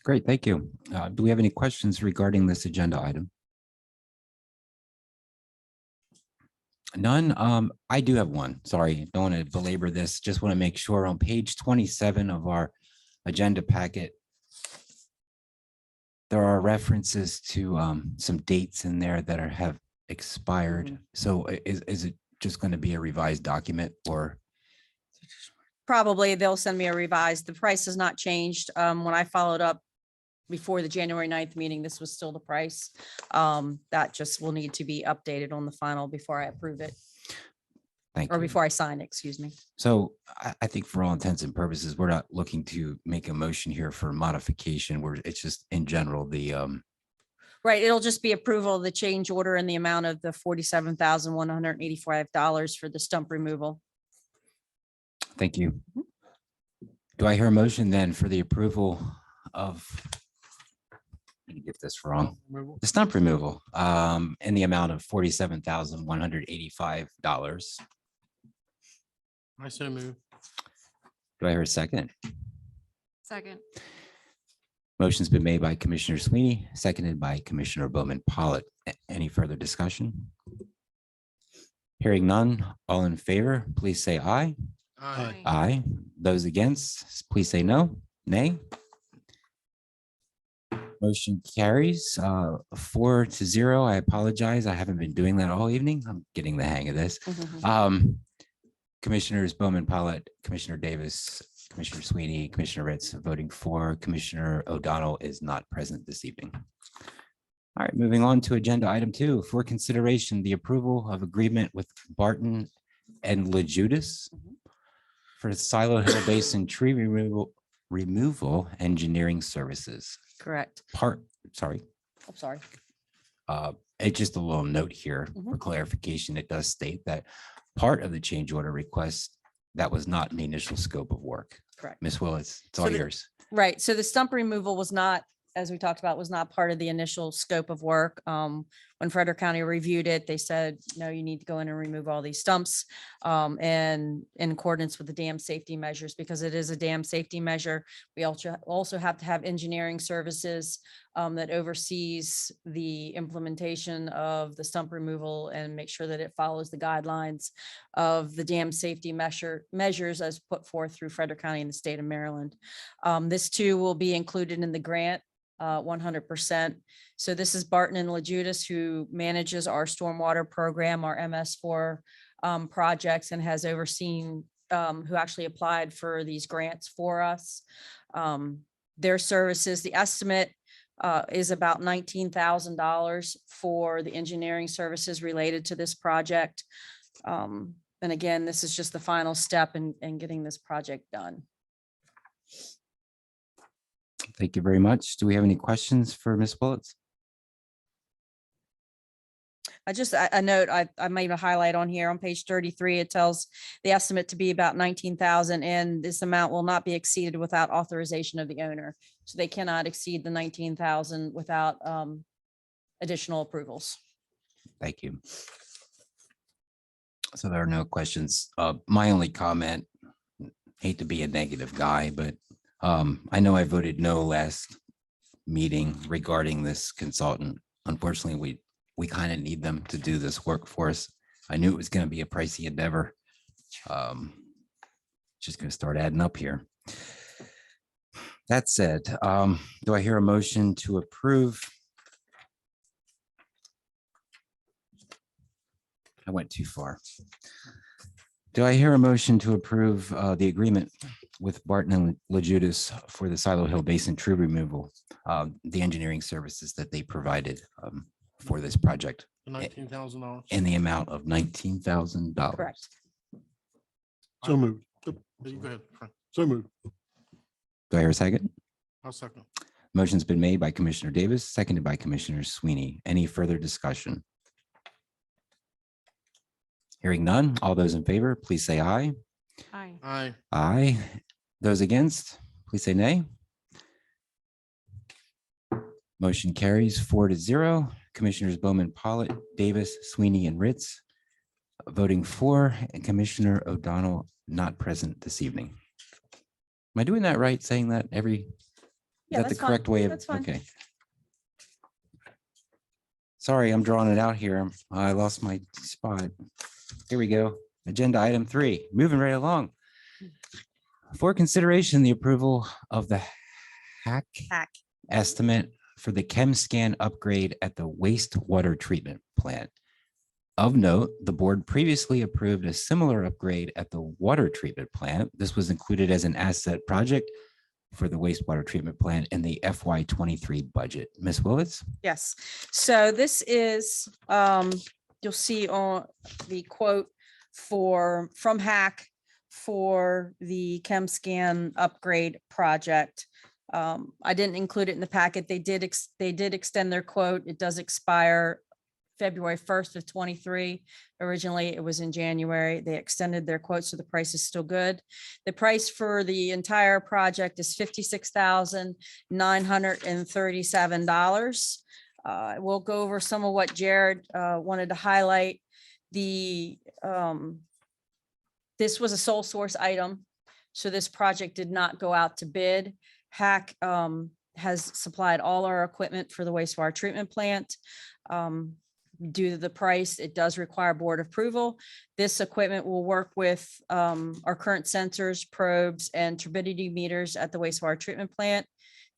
Great, thank you. Do we have any questions regarding this agenda item? None. I do have one. Sorry, don't want to belabor this. Just want to make sure on page 27 of our agenda packet, there are references to some dates in there that have expired. So is it just going to be a revised document or? Probably they'll send me a revised. The price has not changed. When I followed up before the January 9th meeting, this was still the price. That just will need to be updated on the final before I approve it, Thank or you. before I sign it, excuse me. So I think for all intents and purposes, we're not looking to make a motion here for modification where it's just in general, the Right, it'll just be approval of the change order in the amount of the $47,185 for the stump removal. thank you. Do I hear a motion then for the approval of, let me get this wrong, the stump removal in the amount of $47,185? I so move. Do I hear a second? Second. Motion's been made by Commissioner Sweeney, seconded by Commissioner Bowman Pollitt. Any further discussion? Hearing none, all in favor, please say aye. Aye. Aye. Those against, please say no. Nay. Motion carries 4-0. I apologize. I haven't been doing that all evening. I'm getting the hang of this. Commissioners Bowman Pollitt, Commissioner Davis, Commissioner Sweeney, Commissioner Ritz voting for. Commissioner O'Donnell is not present this evening. All right, moving on to agenda item 2 for consideration, the approval of agreement with Barton and LeJudas for Silo Hill Basin tree removal engineering services. Correct. I'm I'm sorry. It's just a little note here for clarification. It does state that part of the change order request that was not in the initial scope of work. Correct. Ms. Willis, it's So all the- yours. Right, so the stump removal was not, as we talked about, was not part of the initial scope of work. when Frederick County reviewed it, they said, no, you need to go in and remove all these stumps. And in accordance with the dam safety measures, because it is a dam safety measure. We also have to have engineering services that oversees the implementation of the stump removal and make sure that it follows the guidelines of the dam safety measures as put forth through Frederick County and the state of Maryland. This too will be included in the grant 100%. So this is Barton and LaJudas, who manages our stormwater program, our MS4 projects, and has overseen, who actually applied for these grants for us. Their services, the estimate is about $19,000 for the engineering services related to this project. And again, this is just the final step in getting this project done. Thank you very much. Do we have any questions for Ms. Bullets? A note, I made a highlight on here on page 33. It tells the estimate to be about 19,000, and this amount will not be exceeded without authorization of the owner. So they cannot exceed the 19,000 without additional approvals. Thank you. So there are no questions. My only comment, hate to be a negative guy, but I know I voted no last meeting regarding this consultant. Unfortunately, we kind of need them to do this work for us. I knew it was going to be a pricey endeavor. Just going to start adding up here. That said, do I hear a motion to approve? I went too far. Do I hear a motion to approve the agreement with Barton and LaJudas for the Silo Hill Basin tree removal, the engineering services that they provided for this project $19,000. in the amount of $19,000? Correct. So moved. You go ahead, Frank. So moved. Do I hear a second? I'll second. Motion's been made by Commissioner Davis, seconded by Commissioner Sweeney. Any further discussion? Hearing none, all those in favor, please say aye. Aye. Aye. Aye. Those against, please say nay. Motion carries 4-0. Commissioners Bowman, Pollitt, Davis, Sweeney, and Ritz voting for, and Commissioner O'Donnell not present this evening. Am I doing that right, saying that is Yeah, that the that's fine. correct way of? That's fine. Okay. Sorry, I'm drawing it out here. I lost my spot. Here we go. Agenda item 3, moving right along. For consideration, the approval of the hack estimate for the ChemScan upgrade at the wastewater treatment plant. Of note, the board previously approved a similar upgrade at the water treatment plant. This was included as an asset project for the wastewater treatment plant in the FY23 budget. Ms. Willetts? Yes. So this is, you'll see on the quote from Hack for the ChemScan upgrade project. I didn't include it in the packet. They did extend their quote. It does expire February 1st of 23. Originally, it was in January. They extended their quote, so the price is still good. The price for the entire project is $56,937. We'll go over some of what Jared wanted to highlight. This was a sole source item, so this project did not go out to bid. Hack has supplied all our equipment for the wastewater treatment plant. Due to the price, it does require board approval. This equipment will work with our current sensors, probes, and turbidity meters at the wastewater treatment plant.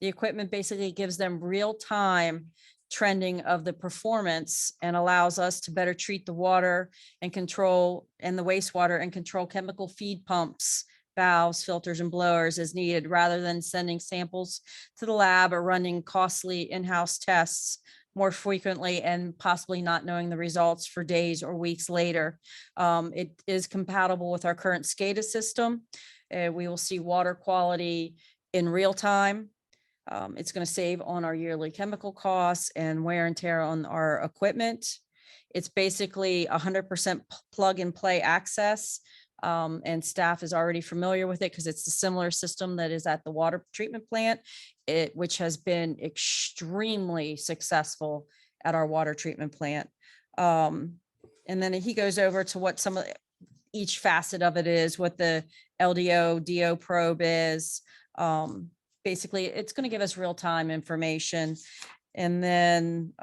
The equipment basically gives them real-time trending of the performance and allows us to better treat the water and the wastewater and control chemical feed pumps, valves, filters, and blowers as needed, rather than sending samples to the lab or running costly in-house tests more frequently and possibly not knowing the results for days or weeks later. It is compatible with our current SCADA system. We will see water quality in real time. It's going to save on our yearly chemical costs and wear and tear on our equipment. It's basically 100% plug and play access. And staff is already familiar with it because it's a similar system that is at the water treatment plant, which has been extremely successful at our water treatment plant. And then he goes over to what some of each facet of it is, what the LDO, DO probe is. Basically, it's going to give us real-time information. And then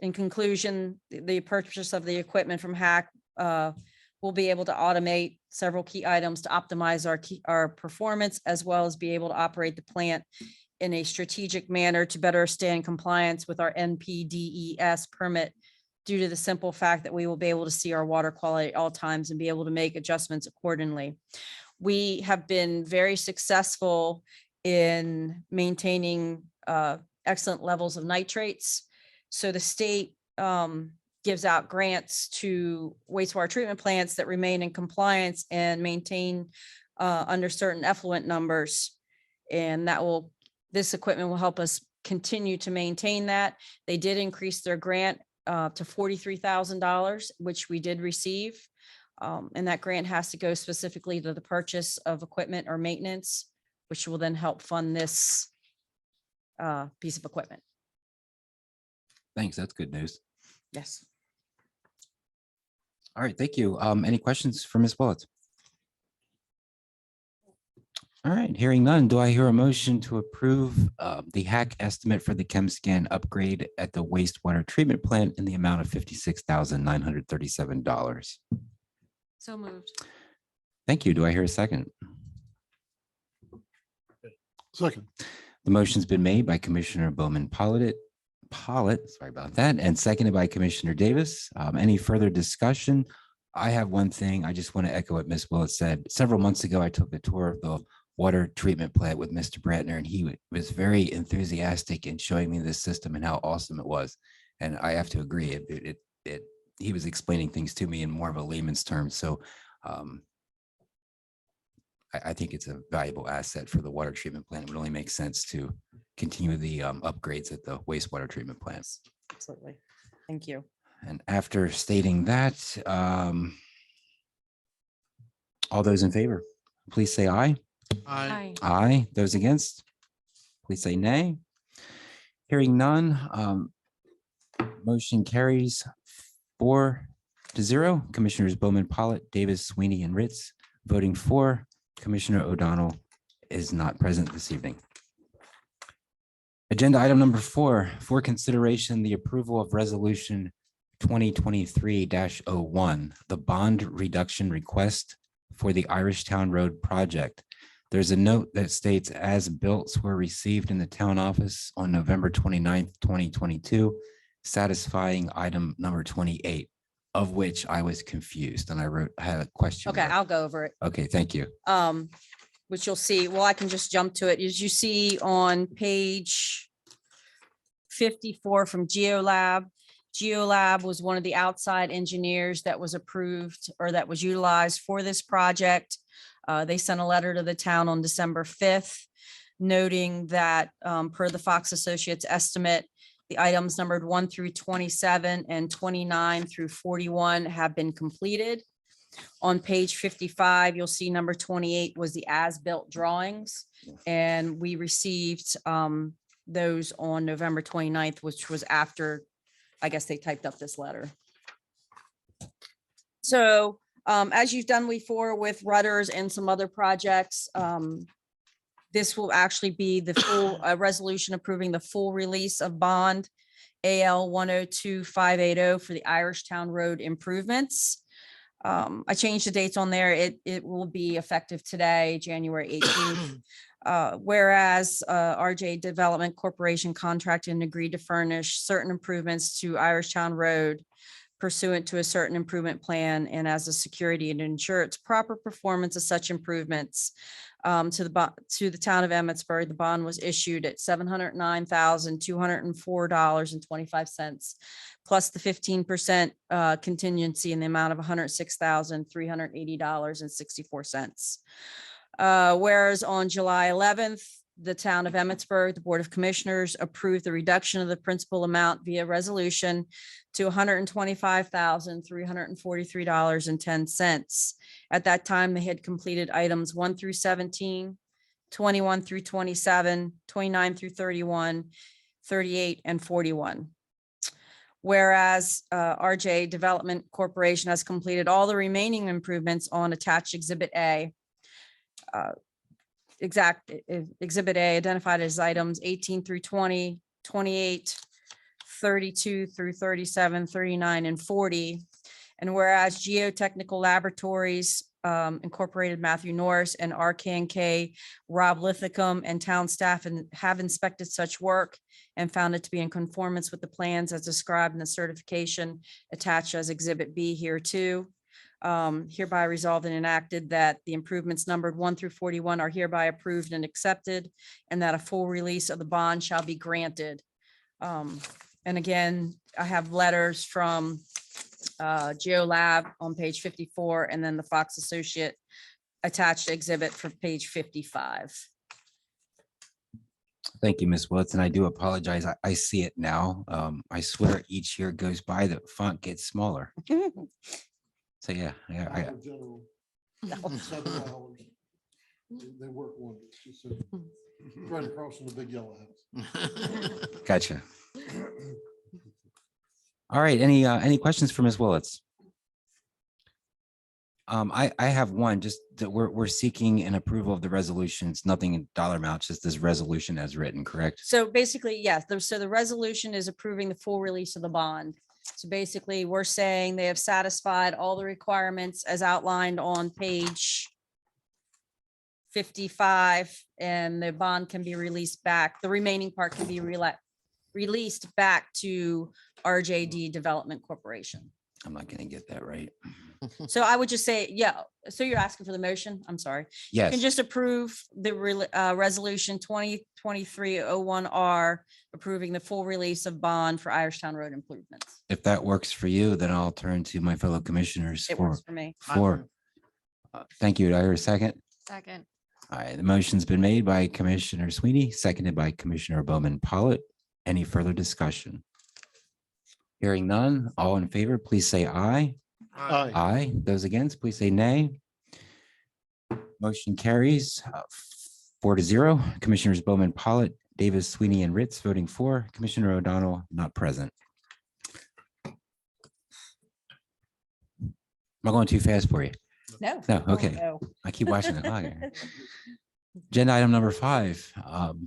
in conclusion, the purchase of the equipment from Hack will be able to automate several key items to optimize our performance, as well as be able to operate the plant in a strategic manner to better stay in compliance with our NPDES permit, due to the simple fact that we will be able to see our water quality at all times and be able to make adjustments accordingly. We have been very successful in maintaining excellent levels of nitrates. So the state gives out grants to wastewater treatment plants that remain in compliance and maintain under certain effluent numbers. And this equipment will help us continue to maintain that. They did increase their grant to $43,000, which we did receive. And that grant has to go specifically to the purchase of equipment or maintenance, which will then help fund this piece of equipment. Thanks. That's good news. Yes. All right, thank you. Any questions for Ms. Willetts? All right, hearing none, do I hear a motion to approve the hack estimate for the ChemScan upgrade at the wastewater treatment plant in the amount of $56,937? So moved. Thank you. Do I hear a second? Second. The motion's been made by Commissioner Bowman Pollitt, sorry about that, and seconded by Commissioner Davis. Any further discussion? I have one thing. I just want to echo what Ms. Willett said. Several months ago, I took a tour of the water treatment plant with Mr. Brantner, and he was very enthusiastic in showing me this system and how awesome it was. And I have to agree, he was explaining things to me in more of a layman's terms. So I think it's a valuable asset for the water treatment plant. It would only make sense to continue the upgrades at the wastewater treatment plants. Absolutely. Thank you. And after stating that, all those in favor, please say aye. Aye. Aye. Those against, please say nay. Hearing none, motion carries 4-0. Commissioners Bowman Pollitt, Davis, Sweeney, and Ritz voting for. Commissioner O'Donnell is not present this evening. Agenda item number 4, for consideration, the approval of resolution 2023-01, the bond reduction request for the Irishtown Road project. There's a note that states as-built were received in the town office on November 29th, 2022, satisfying item number 28, of which I was confused, and I had a question. Okay, mark. I'll go over it. Okay, thank you. Which you'll see, well, I can just jump to it. As you see on page 54 from GeoLab. GeoLab was one of the outside engineers that was approved or that was utilized for this project. They sent a letter to the town on December 5th, noting that per the Fox Associates estimate, the items numbered 1 through 27 and 29 through 41 have been completed. On page 55, you'll see number 28 was the as-built drawings, and we received those on November 29th, which was after, I guess they typed up this letter. So as you've done before with Rudders and some other projects, this will actually be the full resolution approving the full release of bond AL 102580 for the Irishtown Road improvements. I changed the dates on there. It will be effective today, January 18th. Whereas RJ Development Corporation contracted and agreed to furnish certain improvements to Irishtown Road pursuant to a certain improvement plan and as a security and ensure its proper performance of such improvements to the town of Emmitsburg. The bond was issued at $709,204.25 plus the 15% contingency in the amount of $106,380.64. Whereas on July 11th, the town of Emmitsburg, the Board of Commissioners approved the reduction of the principal amount via resolution to $125,343.10. At that time, they had completed items 1 through 17, 21 through 27, 29 through 31, 38, and 41. Whereas RJ Development Corporation has completed all the remaining improvements on attached Exhibit A. Exhibit A identified as items 18 through 20, 28, 32 through 37, 39, and 40. And whereas Geotechnical Laboratories Incorporated, Matthew Norris, and RK&K Rob Lithicum, and town staff have inspected such work and found it to be in conformance with the plans as described in the certification attached as Exhibit B here too. Hereby resolved and enacted that the improvements numbered 1 through 41 are hereby approved and accepted, and that a full release of the bond shall be granted. And again, I have letters from GeoLab on page 54, and then the Fox Associate attached exhibit for page 55. Thank you, Ms. Willetts, and I do apologize. I see it now. I swear each year goes by, the font gets smaller. So yeah, I General, No. $7. They work wonders. She said, right across from the big yellow house. gotcha. All right, any questions for Ms. Willetts? I have one, just that we're seeking an approval of the resolutions, nothing in dollar amounts, just this resolution as written, correct? So basically, yes, so the resolution is approving the full release of the bond. So basically, we're saying they have satisfied all the requirements as outlined on page 55, and the bond can be released back. The remaining part can be released back to RJD Development Corporation. I'm not gonna get that right. So I would just say, yeah, so you're asking for the motion? I'm sorry. You can Yes, just approve the resolution 2023-01R, approving the full release of bond for Irishtown Road improvements. if that works for you, then I'll turn to my fellow commissioners It for, works for me. thank you. Do I hear a second? Second. All right, the motion's been made by Commissioner Sweeney, seconded by Commissioner Bowman Pollitt. Any further discussion? Hearing none, all in favor, please say aye. Aye. Aye. Those against, please say nay. Motion carries 4-0. Commissioners Bowman Pollitt, Davis, Sweeney, and Ritz voting for. Commissioner O'Donnell not present. Am I going too fast for you? No. No, Oh, okay. no. I keep watching the clock here. Agenda item number 5,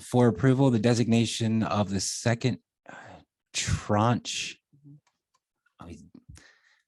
for approval, the designation of the second tranche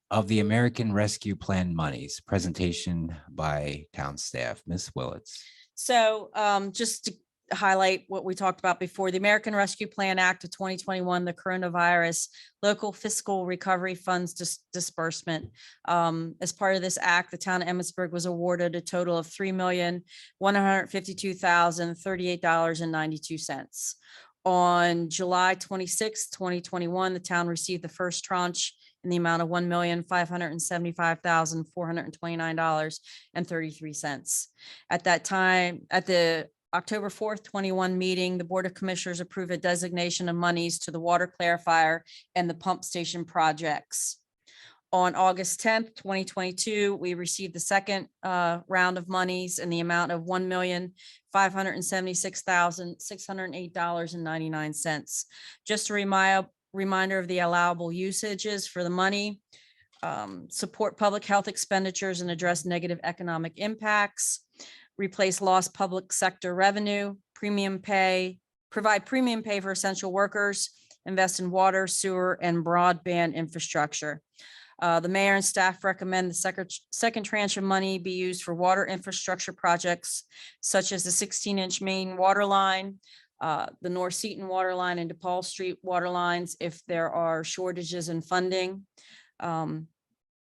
of the American Rescue Plan monies. Presentation by town staff. Ms. Willetts. So just to highlight what we talked about before, the American Rescue Plan Act of 2021, the coronavirus local fiscal recovery funds disbursement. As part of this act, the town of Emmitsburg was awarded a total of $3,152,038.92. On July 26, 2021, the town received the first tranche in the amount of $1,575,429.33. At that time, at the October 4th, 21 meeting, the Board of Commissioners approved a designation of monies to the water clarifier and the pump station projects. On August 10th, 2022, we received the second round of monies in the amount of $1,576,608.99. Just a reminder of the allowable usages for the money. Support public health expenditures and address negative economic impacts. Replace lost public sector revenue, premium pay, provide premium pay for essential workers, invest in water, sewer, and broadband infrastructure. The mayor and staff recommend the second tranche of money be used for water infrastructure projects such as the 16-inch main water line, the North Seaton water line and DePaul Street water lines if there are shortages in funding.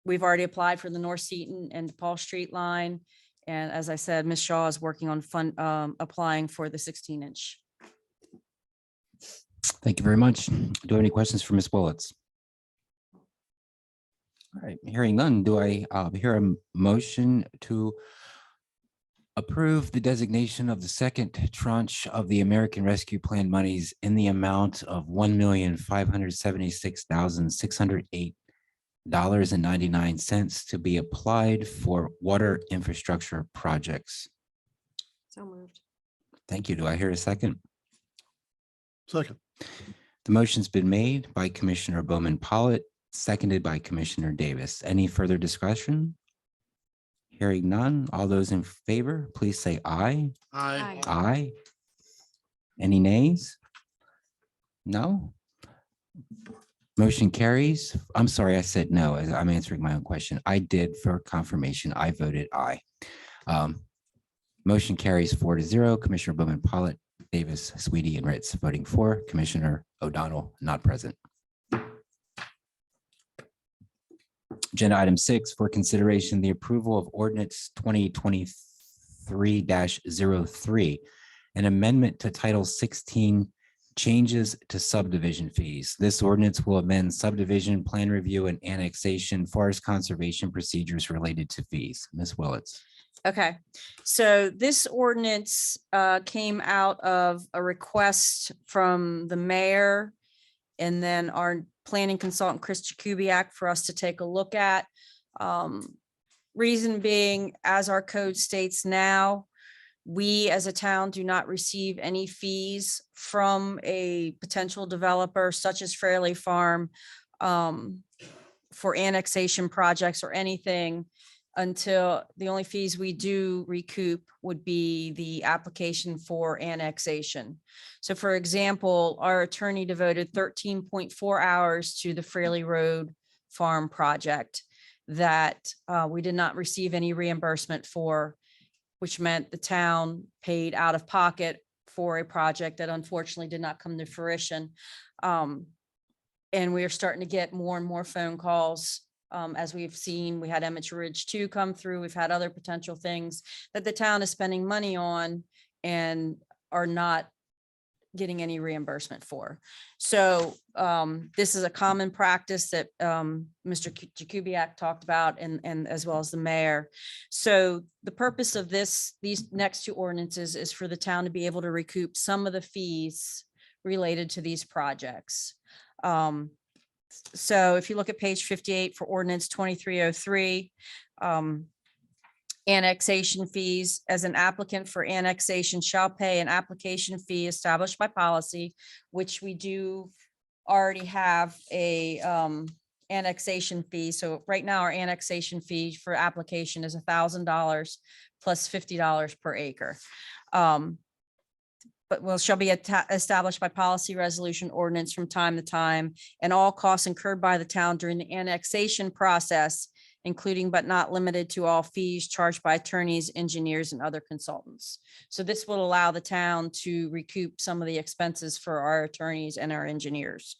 We've already applied for the North Seaton and DePaul Street line. And as I said, Ms. Shaw is working on applying for the 16-inch. Thank you very much. Do you have any questions for Ms. Willetts? All right, hearing none, do I hear a motion to approve the designation of the second tranche of the American Rescue Plan monies in the amount of $1,576,608.99 to be applied for water infrastructure projects? So moved. Thank you. Do I hear a second? Second. The motion's been made by Commissioner Bowman Pollitt, seconded by Commissioner Davis. Any further discussion? Hearing none. All those in favor, please say aye. Aye. Aye. Any nays? No? Motion carries. I'm sorry, I said no. I'm answering my own question. I did, for confirmation, I voted aye. Motion carries 4-0. Commissioner Bowman Pollitt, Davis, Sweetie, and Ritz voting for. Commissioner O'Donnell not present. Agenda item 6 for consideration, the approval of ordinance 2023-03, an amendment to Title 16 changes to subdivision fees. This ordinance will amend subdivision plan review and annexation forest conservation procedures related to fees. Ms. Willetts. Okay, so this ordinance came out of a request from the mayor and then our planning consultant, Chris Jakubiec, for us to take a look at. Reason being, as our code states now, we as a town do not receive any fees from a potential developer such as Fairley Farm for annexation projects or anything, until the only fees we do recoup would be the application for annexation. So for example, our attorney devoted 13.4 hours to the Fraley Road Farm project that we did not receive any reimbursement for, which meant the town paid out of pocket for a project that unfortunately did not come to fruition. And we are starting to get more and more phone calls. As we've seen, we had Emmett Ridge 2 come through. We've had other potential things that the town is spending money on and are not getting any reimbursement for. So this is a common practice that Mr. Jakubiec talked about and as well as the mayor. So the purpose of these next 2 ordinances is for the town to be able to recoup some of the fees related to these projects. So if you look at page 58 for ordinance 2303, annexation fees, as an applicant for annexation shall pay an application fee established by policy, which we do already have a annexation fee. So right now our annexation fee for application is $1,000 plus $50 per acre. But shall be established by policy, resolution, ordinance from time to time, and all costs incurred by the town during the annexation process, including but not limited to all fees charged by attorneys, engineers, and other consultants. So this will allow the town to recoup some of the expenses for our attorneys and our engineers.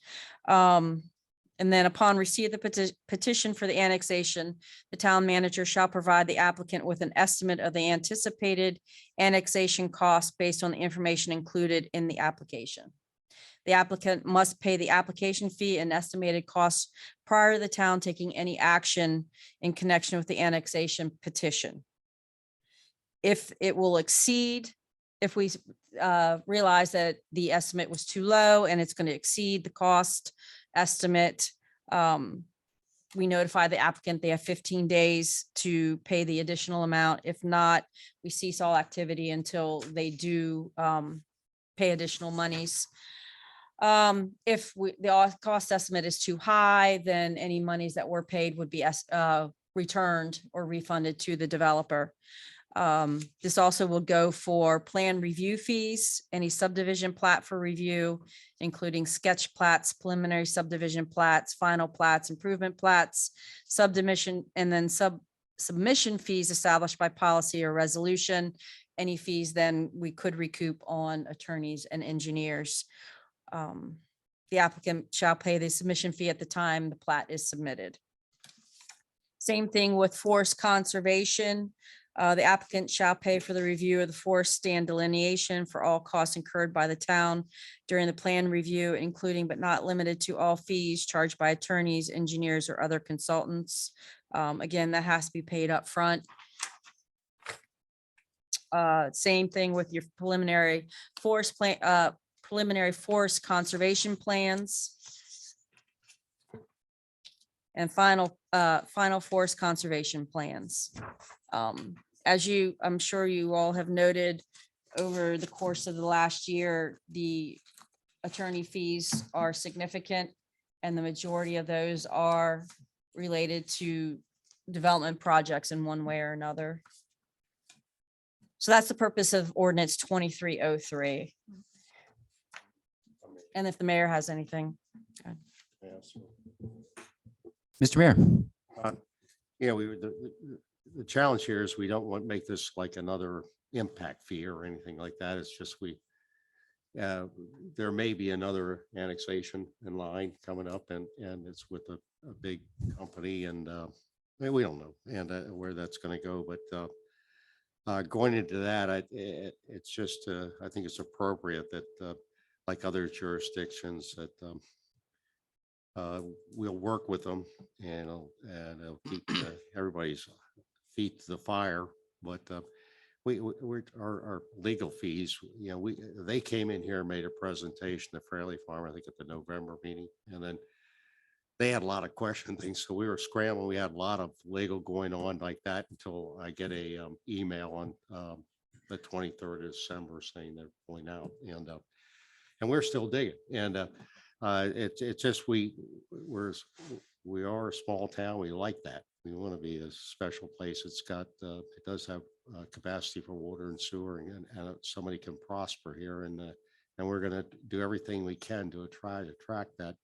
And then upon receipt of the petition for the annexation, the town manager shall provide the applicant with an estimate of the anticipated annexation costs based on the information included in the application. The applicant must pay the application fee and estimated costs prior to the town taking any action in connection with the annexation petition. If it will exceed, if we realize that the estimate was too low and it's going to exceed the cost estimate, we notify the applicant. They have 15 days to pay the additional amount. If not, we cease all activity until they do pay additional monies. If the cost estimate is too high, then any monies that were paid would be returned or refunded to the developer. This also will go for plan review fees, any subdivision plat for review, including sketch plats, preliminary subdivision plats, final plats, improvement plats, subdivision, and then submission fees established by policy or resolution. Any fees then we could recoup on attorneys and engineers. The applicant shall pay the submission fee at the time the plat is submitted. Same thing with forest conservation. The applicant shall pay for the review of the forest stand delineation for all costs incurred by the town during the plan review, including but not limited to all fees charged by attorneys, engineers, or other consultants. Again, that has to be paid up front. Same thing with your preliminary forest plan, preliminary forest conservation plans. And final forest conservation plans. As I'm sure you all have noted over the course of the last year, the attorney fees are significant, and the majority of those are related to development projects in one way or another. So that's the purpose of ordinance 2303. And if the mayor has anything. Yeah, so, Mr. Mayor. Yeah, the challenge here is we don't want to make this like another impact fee or anything like that. It's just there may be another annexation in line coming up and it's with a big company and we don't know and where that's going to go. But going into that, it's just I think it's appropriate that like other jurisdictions that we'll work with them and it'll keep everybody's feet to the fire. But our legal fees, you know, they came in here and made a presentation to Fraley Farm, I think at the November meeting, and then they had a lot of question things. So we were scrambling. We had a lot of legal going on like that until I get a email on the 23rd of December saying they're pulling out and we're still digging. And it's just we are a small town. We like that. We want to be a special place. It's got it does have capacity for water and sewer, and somebody can prosper here. And we're going to do everything we can to try to attract that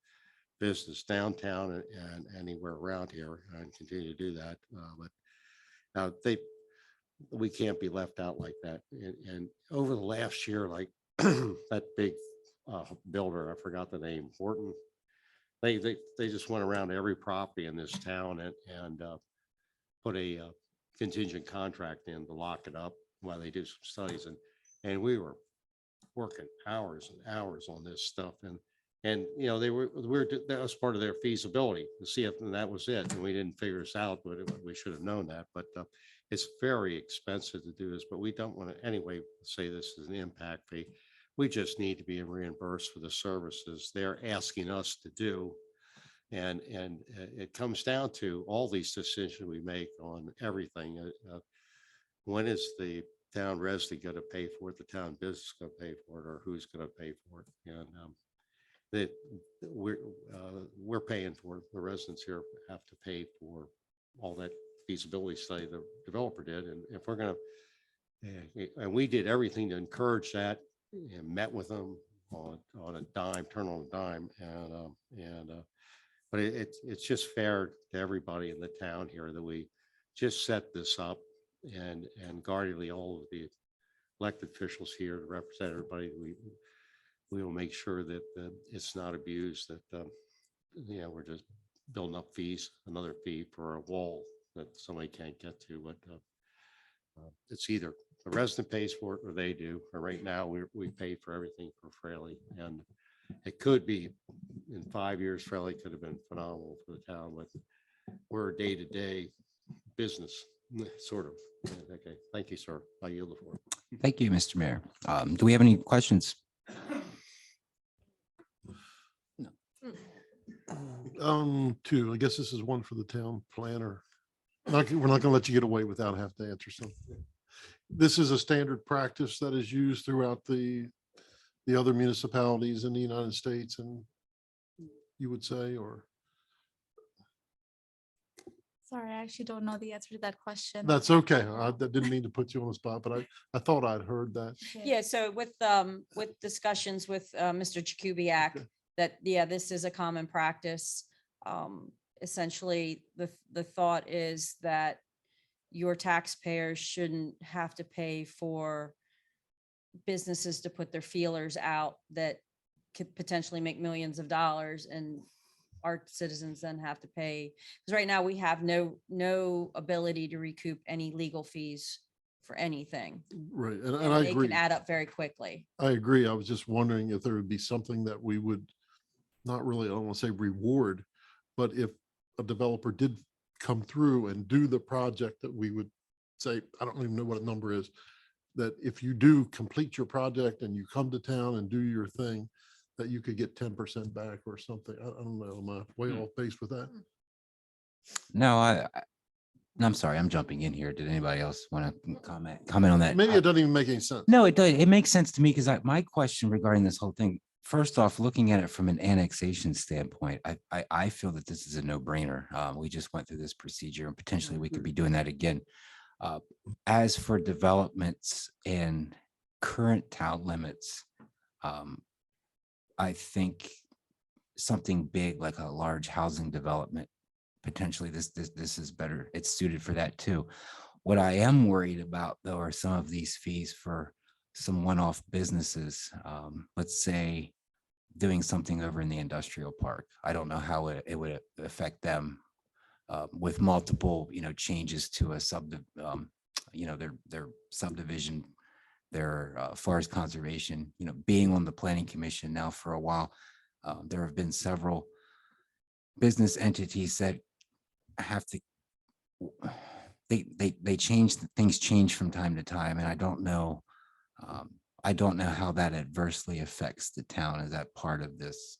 business downtown and anywhere around here, and continue to do that. But we can't be left out like that. And over the last year, like that big builder, I forgot the name, Horton. They just went around every property in this town and put a contingent contract in to lock it up while they do some studies. And we were working hours and hours on this stuff. And you know, that was part of their feasibility to see if that was it. And we didn't figure this out, but we should have known that. But it's very expensive to do this, but we don't want to anyway say this is an impact fee. We just need to be reimbursed for the services they're asking us to do. And it comes down to all these decisions we make on everything. When is the town resident going to pay for it? The town business going to pay for it, or who's going to pay for it? And that we're paying for it. The residents here have to pay for all that feasibility study the developer did. And if we're going to, and we did everything to encourage that and met with them on a dime, turn on a dime. But it's just fair to everybody in the town here that we just set this up and guardedly all of the elected officials here to represent everybody. We will make sure that it's not abused, that you know, we're just building up fees, another fee for a wall that somebody can't get to. But it's either the resident pays for it or they do. Or right now we pay for everything for Fraley, and it could be in 5 years, Fraley could have been phenomenal for the town, but we're a day-to-day business, sort of. Okay, thank you, sir. I yield the floor. Thank you, Mr. Mayor. Do we have any questions? Two, I guess this is one for the town planner. We're not going to let you get away without having to answer something. This is a standard practice that is used throughout the other municipalities in the United States, and you would say, or? Sorry, I actually don't know the answer to that question. That's okay. I didn't mean to put you on the spot, but I thought I'd heard that. Yeah, so with discussions with Mr. Jakubiec, that, yeah, this is a common practice. Essentially, the thought is that your taxpayers shouldn't have to pay for businesses to put their feelers out that could potentially make millions of dollars, and our citizens then have to pay. Because right now we have no ability to recoup any legal fees for anything. Right, and And I they agree. can add up very quickly. I agree. I was just wondering if there would be something that we would not really, I don't want to say reward, but if a developer did come through and do the project, that we would say, I don't even know what a number is, that if you do complete your project and you come to town and do your thing, that you could get 10% back or something. I don't know. Am I way off base with that? No, I'm sorry, I'm jumping in here. Did anybody else want to comment on that? Maybe it doesn't even make any sense. No, it does. It makes sense to me because my question regarding this whole thing, First off, looking at it from an annexation standpoint, I feel that this is a no-brainer. We just went through this procedure and potentially we could be doing that again. As for developments in current town limits, I think something big like a large housing development, potentially this is better. It's suited for that too. What I am worried about though are some of these fees for some one-off businesses. Let's say doing something over in the industrial park. I don't know how it would affect them with multiple, changes to a their subdivision, their forest conservation, being on the planning commission now for a while. There have been several business entities that have to, they change, things change from time to time, and I don't know how that adversely affects the town. Is that part of this?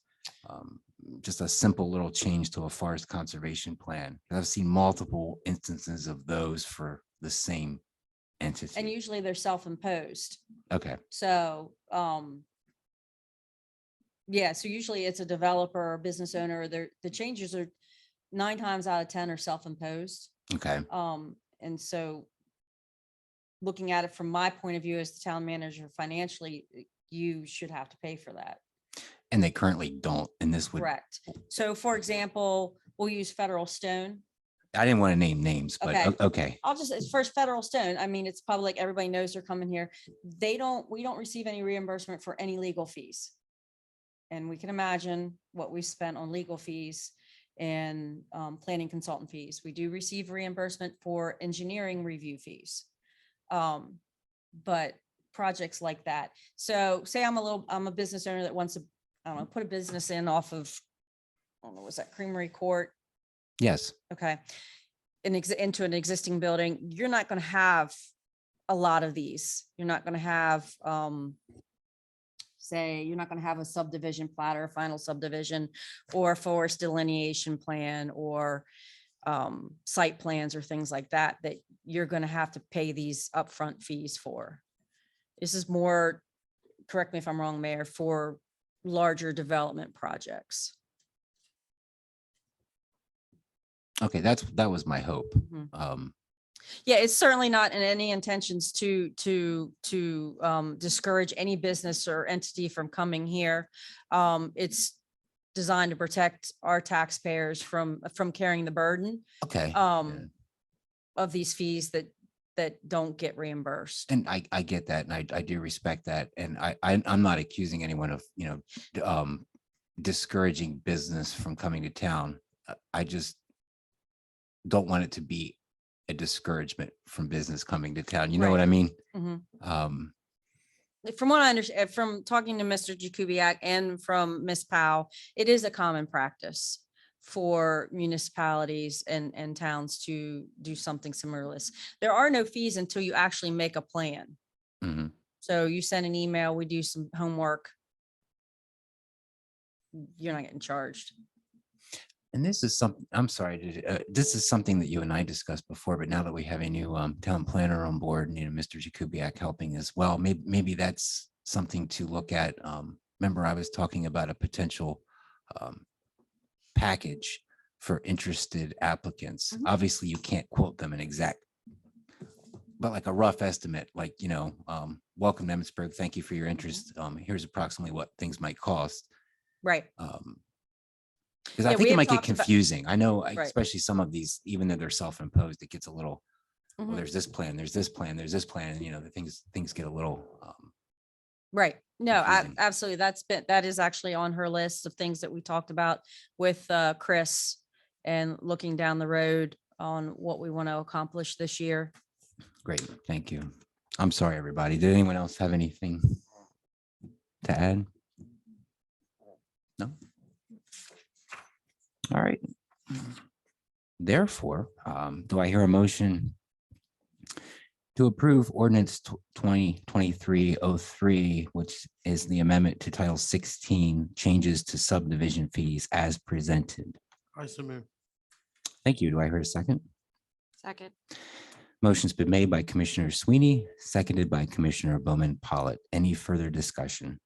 Just a simple little change to a forest conservation plan. I've seen multiple instances of those for the same entity. And usually they're self-imposed. Okay, So, yeah, so usually it's a developer or business owner. The changes are 9 times out of 10 are self-imposed. okay. And so looking at it from my point of view as the town manager financially, you should have to pay for that. And they currently don't, and this would, Correct. So for example, we'll use Federal Stone. I didn't want to name names, but Okay. okay. I'll just, it's first Federal Stone. I mean, it's public. Everybody knows they're coming here. We don't receive any reimbursement for any legal fees. And we can imagine what we spent on legal fees and planning consultant fees. We do receive reimbursement for engineering review fees. But projects like that. So say I'm a business owner that wants to, I don't know, put a business in off of, I don't know, was that Creamery Court? Yes, Okay. Into an existing building, you're not going to have a lot of these. You're not going to have, you're not going to have a subdivision plat or a final subdivision or a forest delineation plan or site plans or things like that, that you're going to have to pay these upfront fees for. This is more, correct me if I'm wrong, Mayor, for larger development projects. okay, that was my hope. Mhm. Yeah, it's certainly not in any intentions to discourage any business or entity from coming here. It's designed to protect our taxpayers from carrying the burden Okay. yeah. of these fees that don't get reimbursed. And I get that, and I do respect that. And I'm not accusing anyone of, discouraging business from coming to town. I just don't want it to be a discouragement from business coming to town. You know what I mean? Mhm. Um, From what I understand, from talking to Mr. Jakubiec and from Ms. Powell, it is a common practice for municipalities and towns to do something similar to this. There are no fees until you actually make a plan. mhm. So you send an email, we do some homework. You're not getting charged. And this is something, I'm sorry, this is something that you and I discussed before, but now that we have a new town planner on board, Mr. Jakubiec helping as well, maybe that's something to look at. Remember, I was talking about a potential package for interested applicants. Mhm. Obviously, you can't quote them an exact, but like a rough estimate, like, welcome to Emmitsburg, thank you for your interest. Here's approximately what things might cost. Right. Because I Yeah, think we it had might get talked about- confusing. I know, Right. especially some of these, even though they're self-imposed, it gets a little, well, Mhm. there's this plan, there's this plan, there's this plan, and the things get a little, Right. No, confusing. absolutely. That is actually on her list of things that we talked about with Chris and looking down the road on what we want to accomplish this year. great. Thank you. I'm sorry, everybody. Did anyone else have anything to add? No? All right. Therefore, do I hear a motion to approve ordinance 2023-03, which is the amendment to Title 16, changes to subdivision fees as presented? I submit. Thank you. Do I hear a second? Second. Motion's been made by Commissioner Sweeney, seconded by Commissioner Bowman Pollitt. Any further discussion?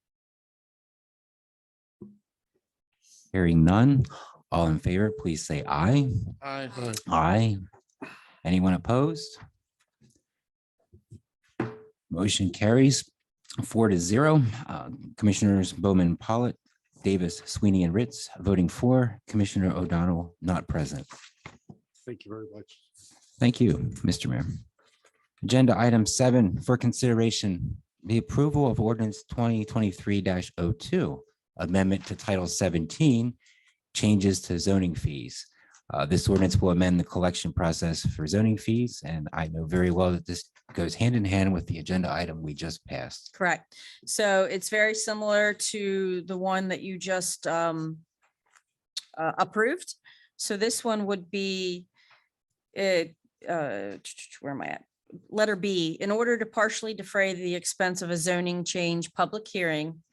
Hearing none. All in favor, please say aye. Aye. Aye. Anyone opposed? Motion carries 4-0. Commissioners Bowman Pollitt, Davis, Sweeney, and Ritz voting for, Commissioner O'Donnell not present. Thank you very much. Thank you, Mr. Mayor. Agenda item 7 for consideration, the approval of ordinance 2023-02, amendment to Title 17, changes to zoning fees. This ordinance will amend the collection process for zoning fees, and I know very well that this goes hand in hand with the agenda item we just passed. Correct. So it's very similar to the one that you just approved. So this one would be where am I at? Letter B, in order to partially defray the expense of a zoning change public hearing,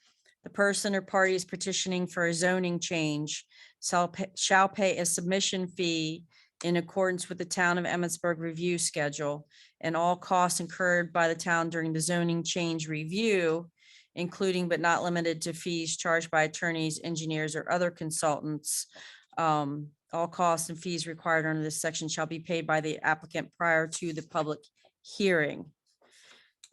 the person or parties petitioning for a zoning change shall pay a submission fee in accordance with the Town of Emmitsburg review schedule, and all costs incurred by the town during the zoning change review, including but not limited to fees charged by attorneys, engineers, or other consultants. All costs and fees required under this section shall be paid by the applicant prior to the public hearing.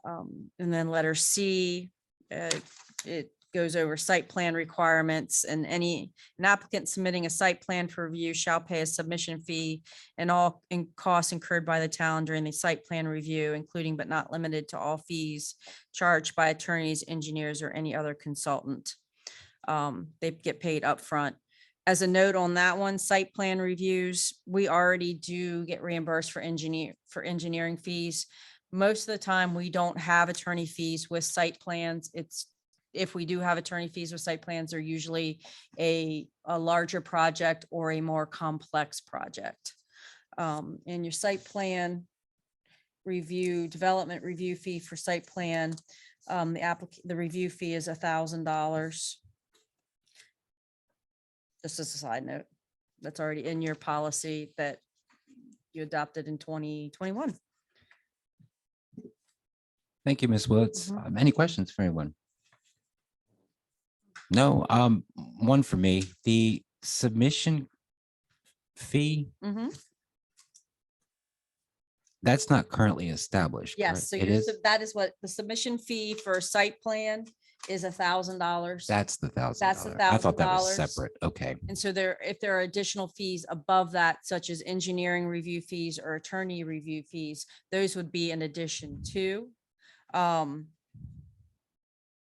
And then letter C, it goes over site plan requirements, and an applicant submitting a site plan for review shall pay a submission fee and all costs incurred by the town during the site plan review, including but not limited to all fees charged by attorneys, engineers, or any other consultant. They get paid upfront. As a note on that one, site plan reviews, we already do get reimbursed for engineering fees. Most of the time, we don't have attorney fees with site plans. If we do have attorney fees with site plans, they're usually a larger project or a more complex project. And your site plan review, development review fee for site plan, the review fee is $1,000. Just as a side note, that's already in your policy that you adopted in 2021. Thank you, Ms. Willetts. Any questions for anyone? No, one for me, the submission fee, Mhm. that's not currently established. Yes, correct? so It is, that is what the submission fee for a site plan is $1,000. that's the $1,000. That's the I thought that was $1,000. separate. Okay. And so if there are additional fees above that, such as engineering review fees or attorney review fees, those would be in addition to.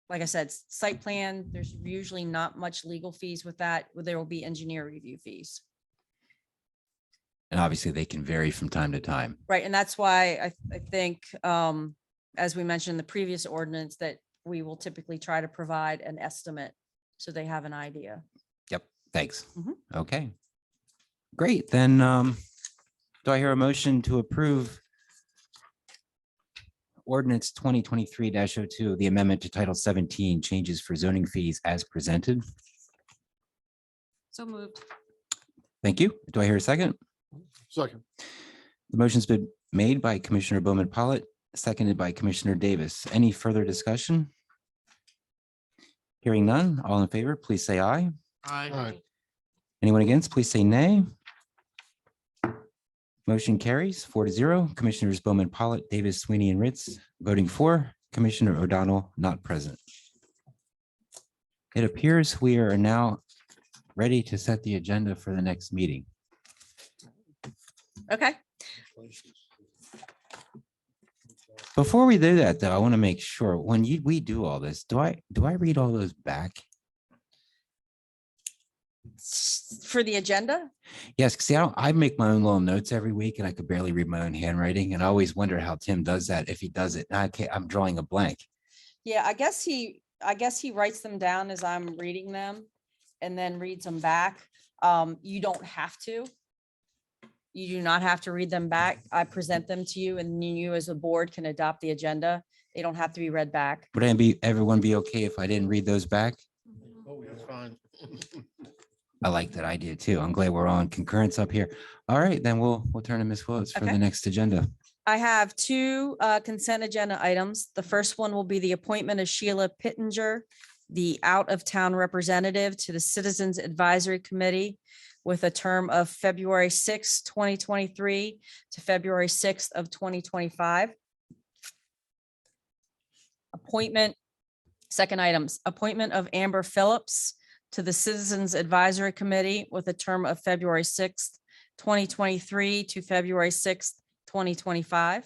Like I said, site plan, there's usually not much legal fees with that. There will be engineer review fees. And obviously they can vary from time to time. Right, and that's why I think, as we mentioned in the previous ordinance, that we will typically try to provide an estimate so they have an idea. Yep. Thanks. Mhm. Okay. Great. Then do I hear a motion to approve ordinance 2023-02, the amendment to Title 17, changes for zoning fees as presented? So moved. Thank you. Do I hear a second? Second. The motion's been made by Commissioner Bowman Pollitt, seconded by Commissioner Davis. Any further discussion? Hearing none, all in favor, please say aye. Aye. Aye. Anyone against, please say nay. Motion carries 4-0. Commissioners Bowman Pollitt, Davis, Sweeney, and Ritz voting for, Commissioner O'Donnell not present. It appears we are now ready to set the agenda for the next meeting. Okay, Before we do that, though, I want to make sure when we do all this, do I read all those back? for the agenda? Yes, see, I make my own little notes every week and I could barely read my own handwriting. And I always wonder how Tim does that. If he does it, I'm drawing a blank. Yeah, I guess he writes them down as I'm reading them and then reads them back. You don't have to. You do not have to read them back. I present them to you and you as a board can adopt the agenda. They don't have to be read back. Would everyone be okay if I didn't read those back? Oh, that's fine. I like that idea too. I'm glad we're on concurrence up here. All right, then we'll turn to Ms. Willetts for Okay. the next agenda. I have two consent agenda items. The first one will be the appointment of Sheila Pittenger, the out-of-town representative to the Citizens Advisory Committee with a term of February 6, 2023 to February 6th of 2025. Appointment, second items, appointment of Amber Phillips to the Citizens Advisory Committee with a term of February 6th, 2023 to February 6th, 2025.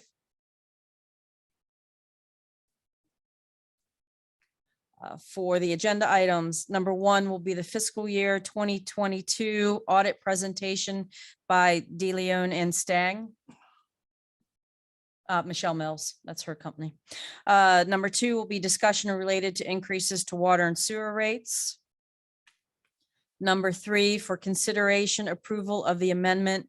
For the agenda items, number one will be the fiscal year 2022 audit presentation by De Leon and Stang. Michelle Mills, that's her company. Number two will be discussion related to increases to water and sewer rates. Number three, for consideration, approval of the amendment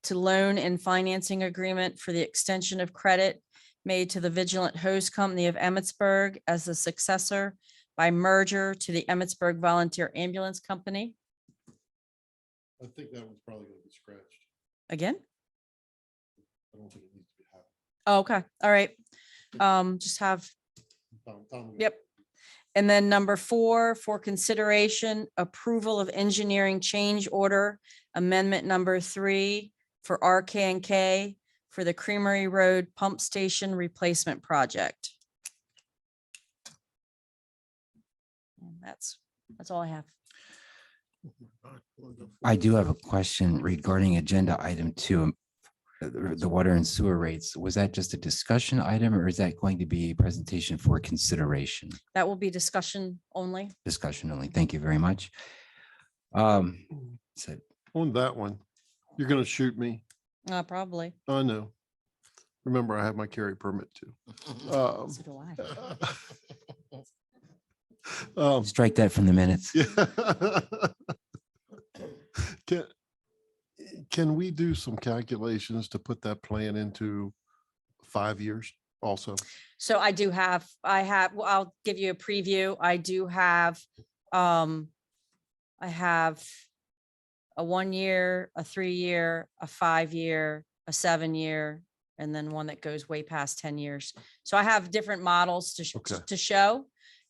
to loan and financing agreement for the extension of credit made to the Vigilant Hose Company of Emmitsburg as the successor by merger to the Emmitsburg Volunteer Ambulance Company. I think that one's probably gonna be scratched. Again? I don't think it needs to be happening. Oh, okay, all right. Just have, Tom will- yep. And then number four, for consideration, approval of engineering change order amendment number 3 for RK&K for the Creamery Road Pump Station Replacement Project. And that's all I have. I do have a question regarding agenda item 2, the water and sewer rates. Was that just a discussion item or is that going to be a presentation for consideration? That will be discussion only. Discussion only. Thank you very much. So On that one, you're gonna shoot me. Probably. I know. Remember, I have my carry permit too. So do I. strike that from the minutes. Can, can we do some calculations to put that plan into 5 years also? So well, I'll give you a preview. I do have, I have a 1-year, a 3-year, a 5-year, a 7-year, and then one that goes way past 10 years. So I have different models Okay. to show.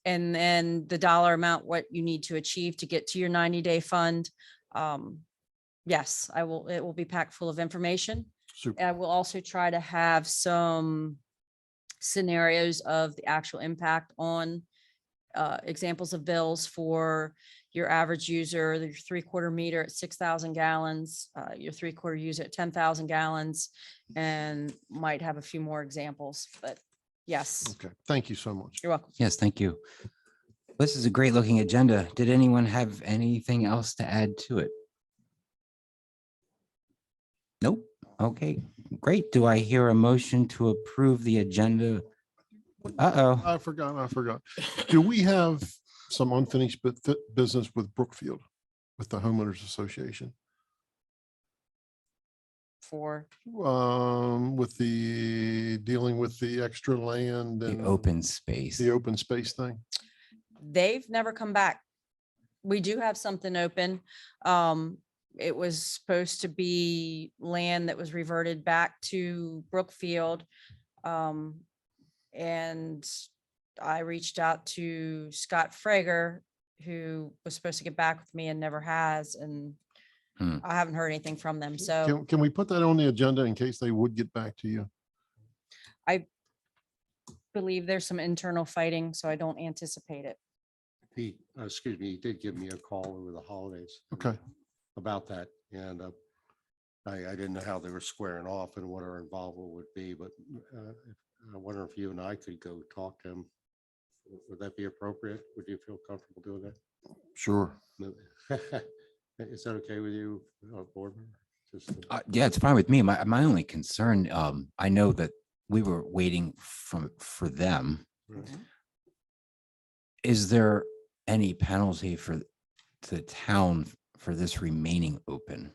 And then the dollar amount, what you need to achieve to get to your 90-day fund. Yes, it will be packed full of information. Super. I will also try to have some scenarios of the actual impact on examples of bills for your average user, your 3/4 meter at 6,000 gallons, your 3/4 user at 10,000 gallons, and might have a few more examples, but yes, Okay, thank you so much. you're welcome. Yes, thank you. This is a great looking agenda. Did anyone have anything else to add to it? Nope. Okay, great. Do I hear a motion to approve the agenda? Uh-oh. I forgot. Do we have some unfinished business with Brookfield, with the homeowners association? For, With the, dealing with the extra land The and open space. the open space thing? they've never come back. We do have something open. It was supposed to be land that was reverted back to Brookfield. And I reached out to Scott Frager, who was supposed to get back with me and never has, and Hmm. I haven't heard anything from them, so Can we put that on the agenda in case they would get back to you? I believe there's some internal fighting, so I don't anticipate it. He, excuse me, he did give me a call over the holidays. Okay. About that, and I didn't know how they were squaring off and what our involvement would be, but I wonder if you and I could go talk to him. Would that be appropriate? Would you feel comfortable doing that? Sure. No. Is that okay with you, board member? Just, Yeah, it's fine with me. My only concern, I know that we were waiting for them. Right. Is there any penalty for the town for this remaining open?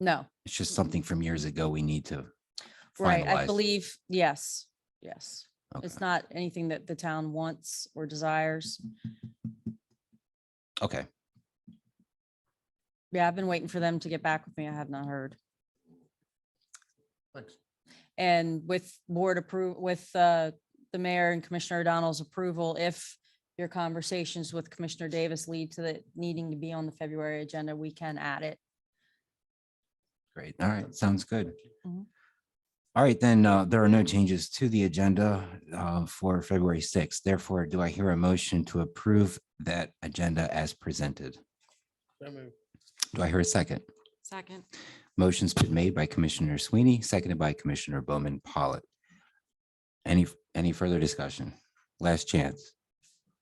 No, It's just something from years ago we need to right, I finalize. believe, yes. Okay. It's not anything that the town wants or desires. Okay, Yeah, I've been waiting for them to get back with me. I have not heard. Thanks. And with board approve, with the the mayor and Commissioner O'Donnell's approval. If your conversations with Commissioner Davis lead to it needing to be on the February agenda, we can add it. Great. All right, sounds good. Mhm. All right, then, there are no changes to the agenda for February 6th. Therefore, do I hear a motion to approve that agenda as presented? So moved. Do I hear a second? Second. Motion's been made by Commissioner Sweeney, seconded by Commissioner Bowman Pollitt. Any further discussion? Last chance.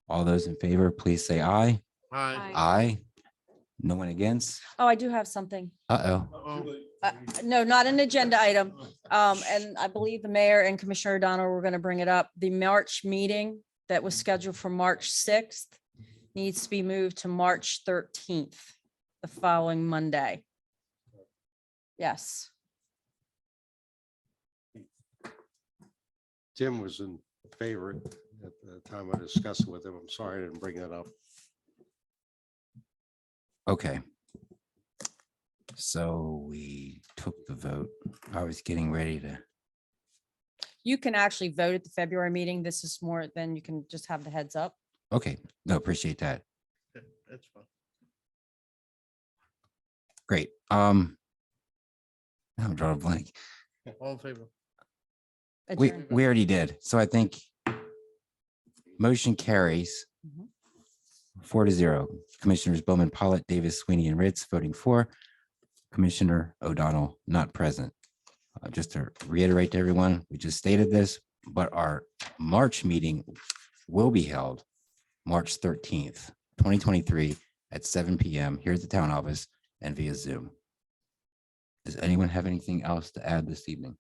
All those in favor, please say aye. Aye. Aye. No one against? Oh, I do have something. Uh-oh. Uh-oh. No, not an agenda item. And I believe the mayor and Commissioner O'Donnell were going to bring it up. The March meeting that was scheduled for March 6th needs to be moved to March 13th, the following Monday. Yes. Tim was in favor at the time I discussed it with him. I'm sorry I didn't bring that up. Okay. So we took the vote. I was getting ready to, You can actually vote at the February meeting. This is more than you can just have the heads up. okay, no, appreciate that. That's fine. Great. Now I'm drawing a blank. All in favor? Adjourn. We already did. So I think motion carries Mhm. 4-0. Commissioners Bowman, Pollitt, Davis, Sweeney, and Ritz voting for. Commissioner O'Donnell not present. Just to reiterate to everyone, we just stated this, but our March meeting will be held March 13th, 2023 at 7 PM here at the town office and via Zoom. Does anyone have anything else to add this evening?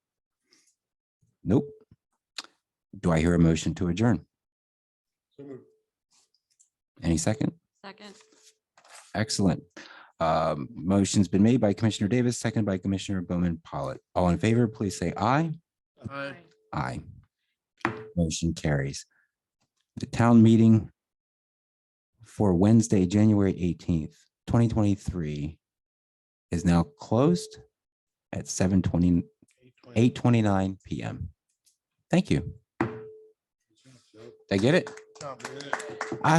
Nope. Do I hear a motion to adjourn? Any second? Second. Excellent. Motion's been made by Commissioner Davis, seconded by Commissioner Bowman Pollitt. All in favor, please say aye. Aye. Aye. Motion carries. The town meeting for Wednesday, January 18th, 2023 is now closed at 8:29 PM. Thank you. Did I get it?